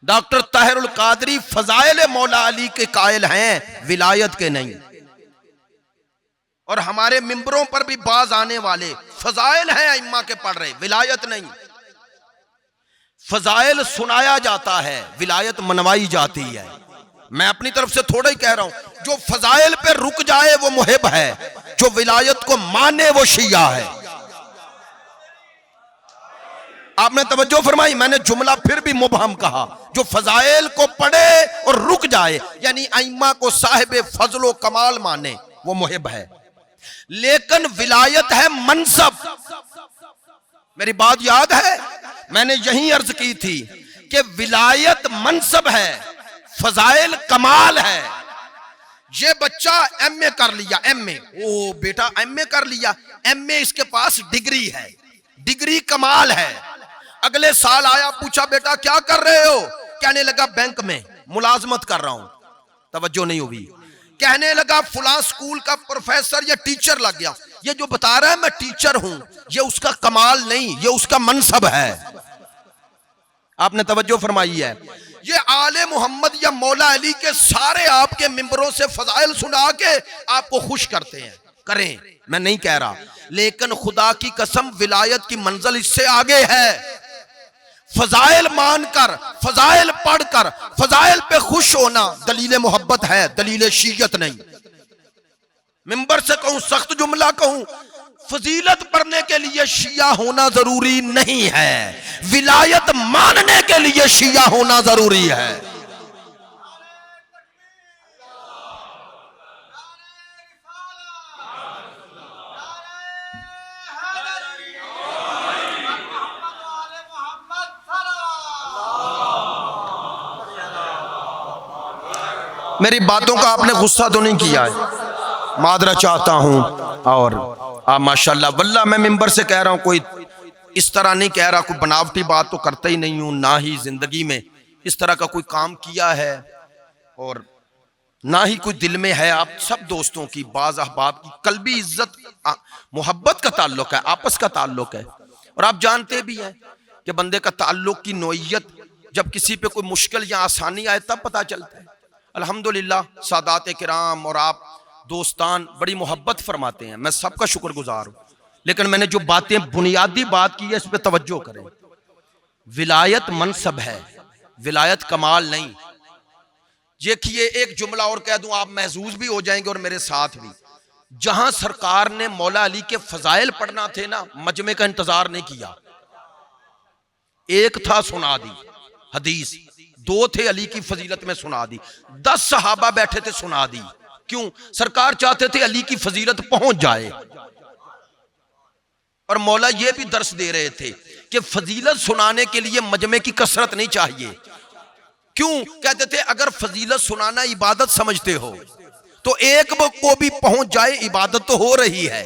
डॉक्टर ताहिरुल कादरी फजाइल मौला अली के कायल हैं, विलायत के नहीं। और हमारे मिंबरों पर भी बाज आने वाले फजाइल हैं इम्मा के पढ़ रहे, विलायत नहीं। फजाइल सुनाया जाता है, विलायत मनवाई जाती है। मैं अपनी तरफ से थोड़ा ही कह रहा हूं, जो फजाइल पे रुक जाए वो मुहिब है, जो विलायत को माने वो शिया है। आपने तवज्जो फरमाई? मैंने जुमला फिर भी मुबहम कहा, जो फजाइल को पढ़े और रुक जाए, यानी अइम्मा को साहिब फजलो कमाल माने, वो मुहिब है। लेकिन विलायत है मनसब। मेरी बात याद है? मैंने यही अर्ज की थी कि विलायत मनसब है, फजाइल कमाल है। ये बच्चा एमए कर लिया, एमए, ओ बेटा एमए कर लिया, एमए इसके पास डिग्री है, डिग्री कमाल है। अगले साल आया, पूछा बेटा क्या कर रहे हो? कहने लगा बैंक में मुलाजमत कर रहा हूं। तवज्जो नहीं हुई। कहने लगा फुला स्कूल का प्रोफेसर या टीचर लग गया। ये जो बता रहा है मैं टीचर हूं, ये उसका कमाल नहीं, ये उसका मनसब है। आपने तवज्जो फरमाई है? ये आले मोहम्मद या मौला अली के सारे आपके मिंबरों से फजाइल सुना के आपको खुश करते हैं, करें, मैं नहीं कह रहा, लेकिन खुदा की कसम विलायत की मंजिल इससे आगे है। फजाइल मानकर, फजाइल पढ़कर, फजाइल पे खुश होना दलील मोहब्बत है, दलील शीयत नहीं। मिंबर से कहूं, सख्त जुमला कहूं, फजीलत पढ़ने के लिए शिया होना जरूरी नहीं है, विलायत मानने के लिए शिया होना जरूरी है। मेरी बातों का आपने गुस्सा तो नहीं किया है, मादरा चाहता हूं। और आप माशाल्लाह, वल्लाह मैं मिंबर से कह रहा हूं, कोई इस तरह नहीं कह रहा, कोई बनावटी बात तो करता ही नहीं हूं, ना ही जिंदगी में इस तरह का कोई काम किया है, और ना ही कोई दिल में है। आप सब दोस्तों की, बाज़ अहबाब की कल्बी इज्जत मोहब्बत का ताल्लुक है, आपस का ताल्लुक है। और आप जानते भी हैं कि बंदे का ताल्लुक की नोयत जब किसी पे कोई मुश्किल या आसानी आए तब पता चलता है। अल्हम्दुलिल्लाह सादात किराम और आप दोस्तान बड़ी मोहब्बत फरमाते हैं, मैं सबका शुक्रगुजार हूँ। लेकिन मैंने जो बातें बुनियादी बात की है इस पे तवज्जो करें। विलायत मनसब है, विलायत कमाल नहीं। देखिए एक जुमला और कह दूं, आप महजूज भी हो जाएंगे और मेरे साथ भी। जहां सरकार ने मौला अली के फजाइल पढ़ना थे ना, मजमे का इंतजार नहीं किया। एक था सुना दी हदीस, 2 थे अली की फजीलत में सुना दी, 10 सहाबा बैठे थे सुना दी। क्यों? सरकार चाहते थे अली की फजीलत पहुंच जाए। और मौला ये भी दर्स दे रहे थे कि फजीलत सुनाने के लिए मजमे की कसरत नहीं चाहिए। क्यों? कहते थे अगर फजीलत सुनाना इबादत समझते हो तो एक को भी पहुंच जाए इबादत तो हो रही है।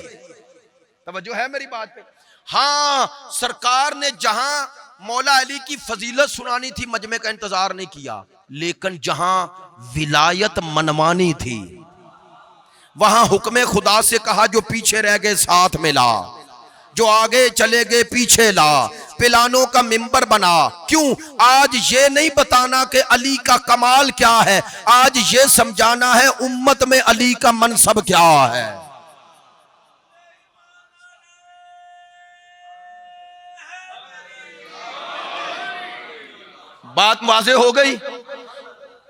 तवज्जो है मेरी बात पे? हाँ, सरकार ने जहां मौला अली की फजीलत सुनानी थी मजमे का इंतजार नहीं किया, लेकिन जहां विलायत मनवानी थी वहां हुक्म खुदा से कहा जो पीछे रह गए साथ में ला, जो आगे चले गए पीछे ला, पिलानों का मिंबर बना। क्यों? आज ये नहीं बताना कि अली का कमाल क्या है, आज ये समझाना है उम्मत में अली का मनसब क्या है। बात वाज़ेह हो गई।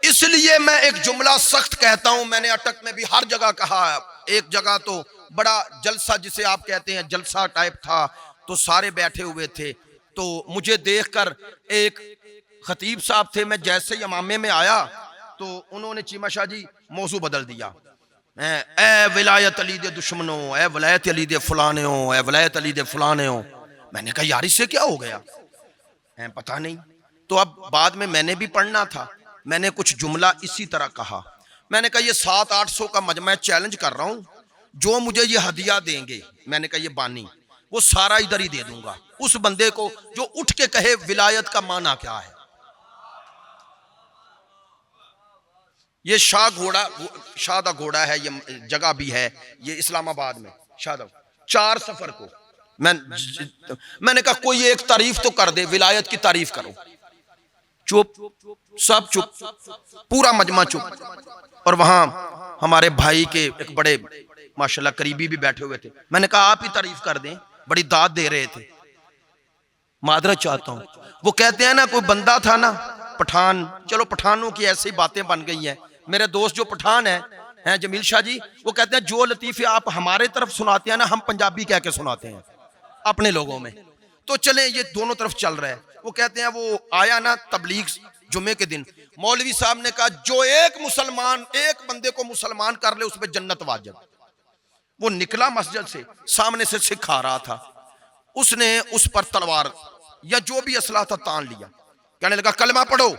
इसलिए मैं एक जुमला सख्त कहता हूं, मैंने अटक में भी हर जगह कहा है। एक जगह तो बड़ा जलसा जिसे आप कहते हैं जलसा टाइप था, तो सारे बैठे हुए थे, तो मुझे देखकर एक खतीब साहब थे, मैं जैसे ही इमामे में आया तो उन्होंने चीमा शाह जी मौजू बदल दिया, ए विलायत अली दे दुश्मनों, ए विलायत अली दे फलाने हो, ए विलायत अली दे फलाने हो। मैंने कहा यार इससे क्या हो गया, पता नहीं। तो अब बाद में मैंने भी पढ़ना था, मैंने कुछ जुमला इसी तरह कहा। मैंने कहा ये 700-800 का मजमा चैलेंज कर रहा हूं, जो मुझे ये हदिया देंगे, मैंने कहा ये बानी, वो सारा इधर ही दे दूंगा उस बंदे को जो उठ के कहे विलायत का माना क्या है। ये शाह दा घोड़ा है, ये जगह भी है, ये इस्लामाबाद में शाह 4 सफर को मैंने कहा कोई एक तारीफ तो कर दे, विलायत की तारीफ करो। चुप, सब चुप, पूरा मजमा चुप। और वहां हमारे भाई के एक बड़े माशाल्लाह करीबी भी बैठे हुए थे। मैंने कहा आप ही तारीफ कर दें, बड़ी दाद दे रहे थे। मादरत चाहता हूं, वो कहते हैं ना कोई बंदा था ना पठान, चलो पठानों की ऐसी बातें बन गई हैं। मेरे दोस्त जो पठान हैं जमील शाह जी, वो कहते हैं जो लतीफे आप हमारे तरफ सुनाते हैं ना, हम पंजाबी कह के सुनाते हैं अपने लोगों में। तो चले ये दोनों तरफ चल रहा है। वो कहते हैं वो आया ना तबलीग जुमे के दिन, मौलवी साहब ने कहा जो एक मुसलमान एक बंदे को मुसलमान कर ले उस पर जन्नत वाजिब। वो निकला मस्जिद से, सामने से सिख आ रहा था, उसने उस पर तलवार या जो भी असला था तान लिया, कहने लगा कलमा पढ़ो।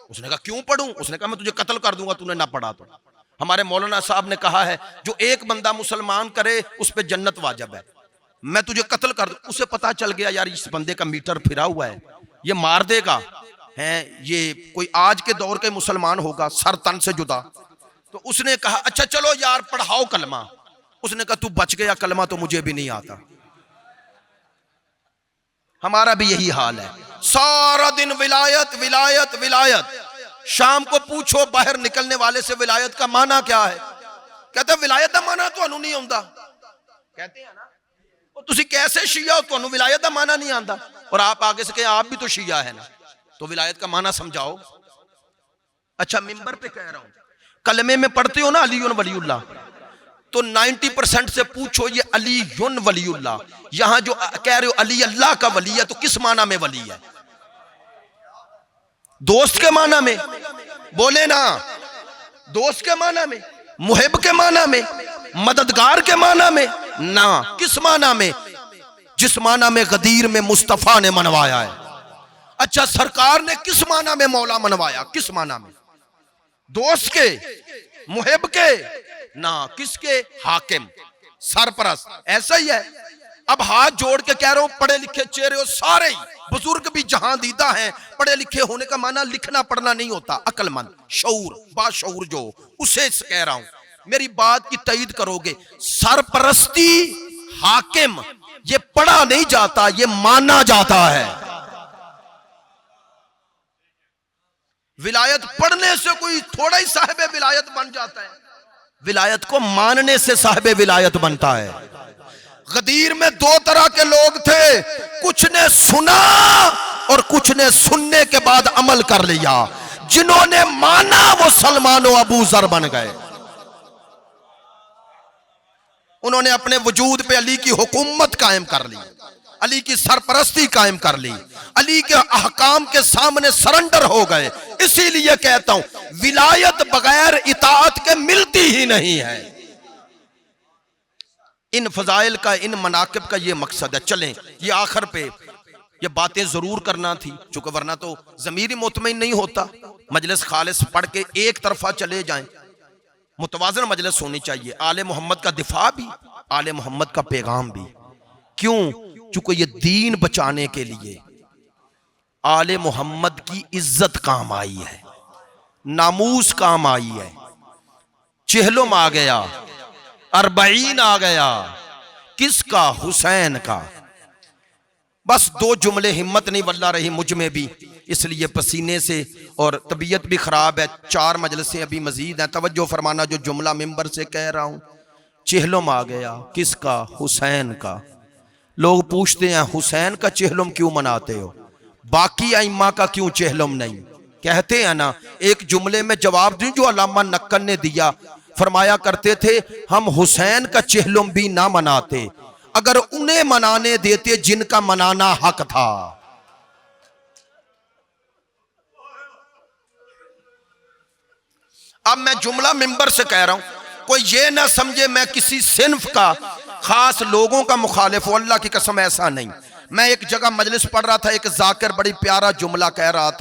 उसने कहा क्यों पढ़ूं? उसने कहा मैं तुझे कत्ल कर दूंगा तूने ना पढ़ा तो। हमारे मौलाना साहब ने कहा है जो एक बंदा मुसलमान करे उस पर जन्नत वाजिब है, मैं तुझे कत्ल कर दूं। उसे पता चल गया यार इस बंदे का मीटर फिरा हुआ है, ये मार देगा, है ये कोई आज के दौर के मुसलमान होगा सर तन से जुदा। तो उसने कहा अच्छा चलो यार पढ़ाओ कलमा। उसने कहा तू बच गया, कलमा तो मुझे भी नहीं आता। हमारा भी यही हाल है, सारा दिन विलायत विलायत विलायत। शाम को पूछो बाहर निकलने वाले से विलायत का माना क्या है, कहते विलायत का माना तो नहीं आंदा। कहते हैं ना तुसी कैसे शिया हो, तो विलायत का माना नहीं आंदा, और आप आगे से कहे आप भी तो शिया है ना, तो विलायत का माना समझाओ। अच्छा मिंबर पे कह रहा हूं, कलमे में पढ़ते हो ना अलीयुन वलीउल्लाह, तो 90% से पूछो ये अलीयुन वलीउल्लाह, यहां जो कह रहे हो अली अल्लाह का वली है, तो किस माना में वली है? दोस्त के माना में? बोले ना, दोस्त के माना में, मुहिब के माना में, मददगार के माना में? ना, किस माना में? जिस माना में गदीर में मुस्तफा ने मनवाया है। अच्छा सरकार ने किस माना में मौला मनवाया? किस माना में? दोस्त के, मुहिब के? ना, किसके? हाकिम, सरपरस्त। ऐसा ही है। अब हाथ जोड़ के कह रहा हूं पढ़े लिखे चेहरे हो सारे ही, बुजुर्ग भी जहां दीदा हैं, पढ़े लिखे होने का माना लिखना पढ़ना नहीं होता, अक्लमंद शऊर बाशऊर जो, उसे कह रहा हूं, मेरी बात की तईद करोगे। सरपरस्ती हाकिम ये पढ़ा नहीं जाता, ये माना जाता है। विलायत पढ़ने से कोई थोड़ा ही साहिब विलायत बन जाता है, विलायत को मानने से साहिब विलायत बनता है। गदीर में 2 तरह के लोग थे, कुछ ने सुना और कुछ ने सुनने के बाद अमल कर लिया। जिन्होंने माना वो सलमान और अबू जर बन गए। उन्होंने अपने वजूद पे अली की हुकूमत कायम कर ली, अली की सरपरस्ती कायम कर ली, अली के अहकाम के सामने सरेंडर हो गए। इसीलिए कहता हूं विलायत बगैर इताअत के मिलती ही नहीं है। इन फजाइल का, इन मनाकिब का ये मकसद है। चलें, ये आखिर पे ये बातें जरूर करना थी, चूंकि वरना तो ज़मीर मुतमईन नहीं होता। मजलिस खालिस पढ़ के एक तरफा चले जाएं, मुतवाज़न मजलिस होनी चाहिए। आले मोहम्मद का दिफा भी, आले मोहम्मद का पैगाम भी। क्यों? चूंकि ये दीन बचाने के लिए आले मोहम्मद की इज्जत काम आई है, नामूस काम आई है। चेहलम आ गया, अरबईन आ गया, किसका? हुसैन का। बस दो जुमले, हिम्मत नहीं वल्ला रही मुझ में भी, इसलिए पसीने से और तबीयत भी खराब है। 4 मजलिसें अभी मजीद हैं, तवज्जो फरमाना जो जुमला मिंबर से कह रहा हूं। चेहलम आ गया, किसका? हुसैन का। लोग पूछते हैं हुसैन का चेहलम क्यों मनाते हो, बाकी अइम्मा का क्यों चेहलम नहीं? कहते हैं ना, एक जुमले में जवाब दूं जो अल्लामा नक्कन ने दिया, फरमाया करते थे हम हुसैन का चेहलम भी ना मनाते अगर उन्हें मनाने देते जिनका मनाना हक था। अब मैं जुमला मिंबर से कह रहा हूं, कोई ये ना समझे मैं किसी सिन्फ का, खास लोगों का मुखालिफ हूं, अल्लाह की कसम ऐसा नहीं। मैं एक जगह मजलिस पढ़ रहा था, एक जाकिर बड़ी प्यारा जुमला कह रहा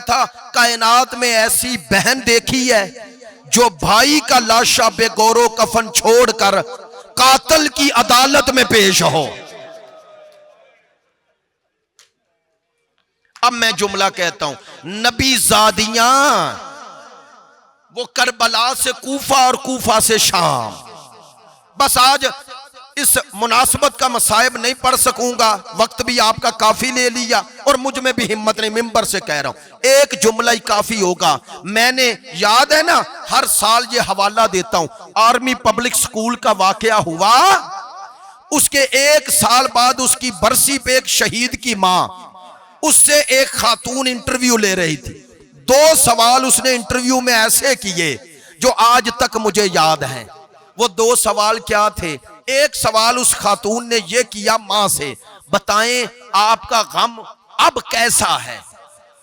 था कायनात में ऐसी बहन देखी है जो भाई का लाशा बेगौरो कफन छोड़कर कातिल की अदालत में पेश हो। अब मैं जुमला कहता हूं, नबी ज़ादियां वो करबला से कूफा और कूफा से शाम। बस आज इस मुनासबत का मसाइब नहीं पढ़ सकूंगा, वक्त भी आपका काफी ले लिया और मुझ में भी हिम्मत नहीं, मिंबर से कह रहा हूं एक जुमला ही काफी होगा। मैंने, याद है ना, हर साल ये हवाला देता हूं, आर्मी पब्लिक स्कूल का वाकया हुआ, उसके 1 साल बाद उसकी बरसी पे एक शहीद की मां, उससे एक खातून इंटरव्यू ले रही थी। 2 सवाल उसने इंटरव्यू में ऐसे किए जो आज तक मुझे याद हैं। वो 2 सवाल क्या थे? एक सवाल उस खातून ने ये किया मां से, बताएं आपका गम अब कैसा है,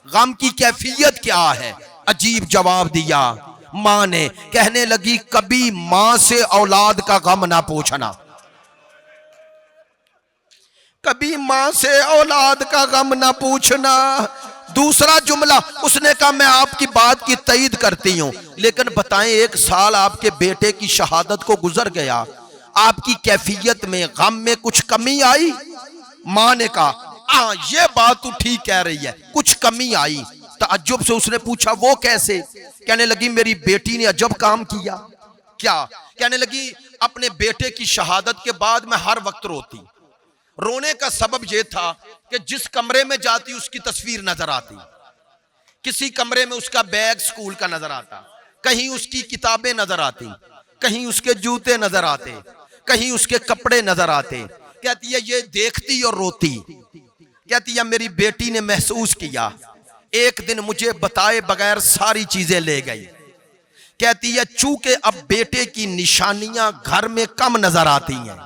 गम की कैफियत क्या है? अजीब जवाब दिया मां ने, कहने लगी कभी मां से औलाद का गम ना पूछना, कभी मां से औलाद का गम ना पूछना। दूसरा जुमला उसने कहा, मैं आपकी बात की तईद करती हूं, लेकिन बताएं 1 साल आपके बेटे की शहादत को गुजर गया, आपकी कैफियत में, गम में कुछ कमी आई? मां ने कहा ये बात तो ठीक कह रही है, कुछ कमी आई। ताज्जुब से उसने पूछा वो कैसे? कहने लगी मेरी बेटी ने अजब काम किया। क्या? कहने लगी अपने बेटे की शहादत के बाद मैं हर वक्त रोती। रोने का सबब यह था कि जिस कमरे में जाती उसकी तस्वीर नजर आती, किसी कमरे में उसका बैग स्कूल का नजर आता, कहीं उसकी किताबें नजर आती, कहीं उसके जूते नजर आते, कहीं उसके कपड़े नजर आते। कहती है ये देखती और रोती। कहती है मेरी बेटी ने महसूस किया, एक दिन मुझे बताए बगैर सारी चीजें ले गई। कहती है चूंकि अब बेटे की निशानियां घर में कम नजर आती हैं,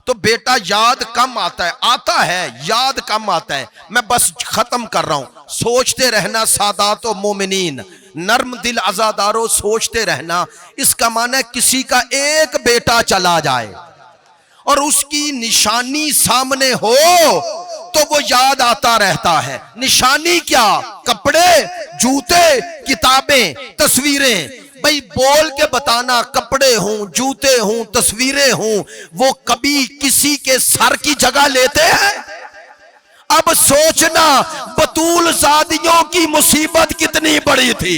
तो बेटा याद कम आता है, याद कम आता है। मैं बस खत्म कर रहा हूं, सोचते रहना सादातो मोमिनीन, नर्म दिल आजादारो, सोचते रहना। इसका माना है किसी का एक बेटा चला जाए और उसकी निशानी सामने हो तो वो याद आता रहता है। निशानी क्या? कपड़े, जूते, किताबें, तस्वीरें। भाई बोल के बताना, कपड़े हूं, जूते हूं, तस्वीरें हूं, वो कभी किसी के सर की जगह लेते हैं? अब सोचना बतूल ज़ादियों की मुसीबत कितनी बड़ी थी।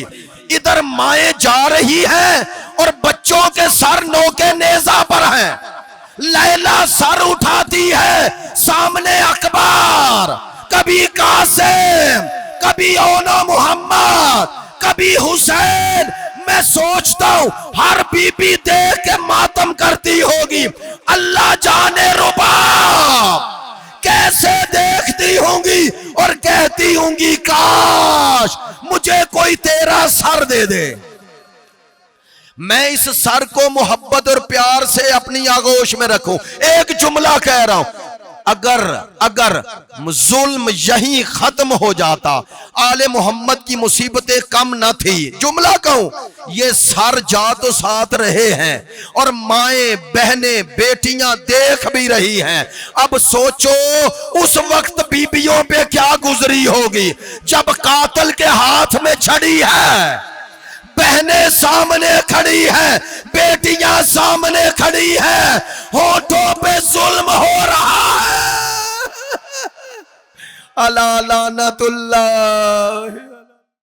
इधर माएं जा रही हैं और बच्चों के सर नोके नेजा पर हैं। लैला सर उठाती है, सामने अकबर, कभी कासिम, कभी ओना मोहम्मद, कभी हुसैन। मैं सोचता हूं हर बीबी देख के मातम करती होगी, अल्लाह जाने रुबाब कैसे देखती होंगी और कहती होंगी काश मुझे कोई तेरा सर दे दे। मैं इस सर को मोहब्बत और प्यार से अपनी आगोश में रखूं। एक जुमला कह रहा हूं, अगर अगर जुल्म यहीं खत्म हो जाता, आले मोहम्मद की मुसीबतें कम न थी। जुमला कहूं, ये सर जा तो साथ रहे हैं और माएं बहनें बेटियां देख भी रही हैं। अब सोचो उस वक्त बीबियों पे क्या गुजरी होगी जब कातिल के हाथ में छड़ी है, बहनें सामने खड़ी हैं, बेटियां सामने खड़ी हैं, होठों पे जुल्म हो रहा है। अला लानतुल्लाह।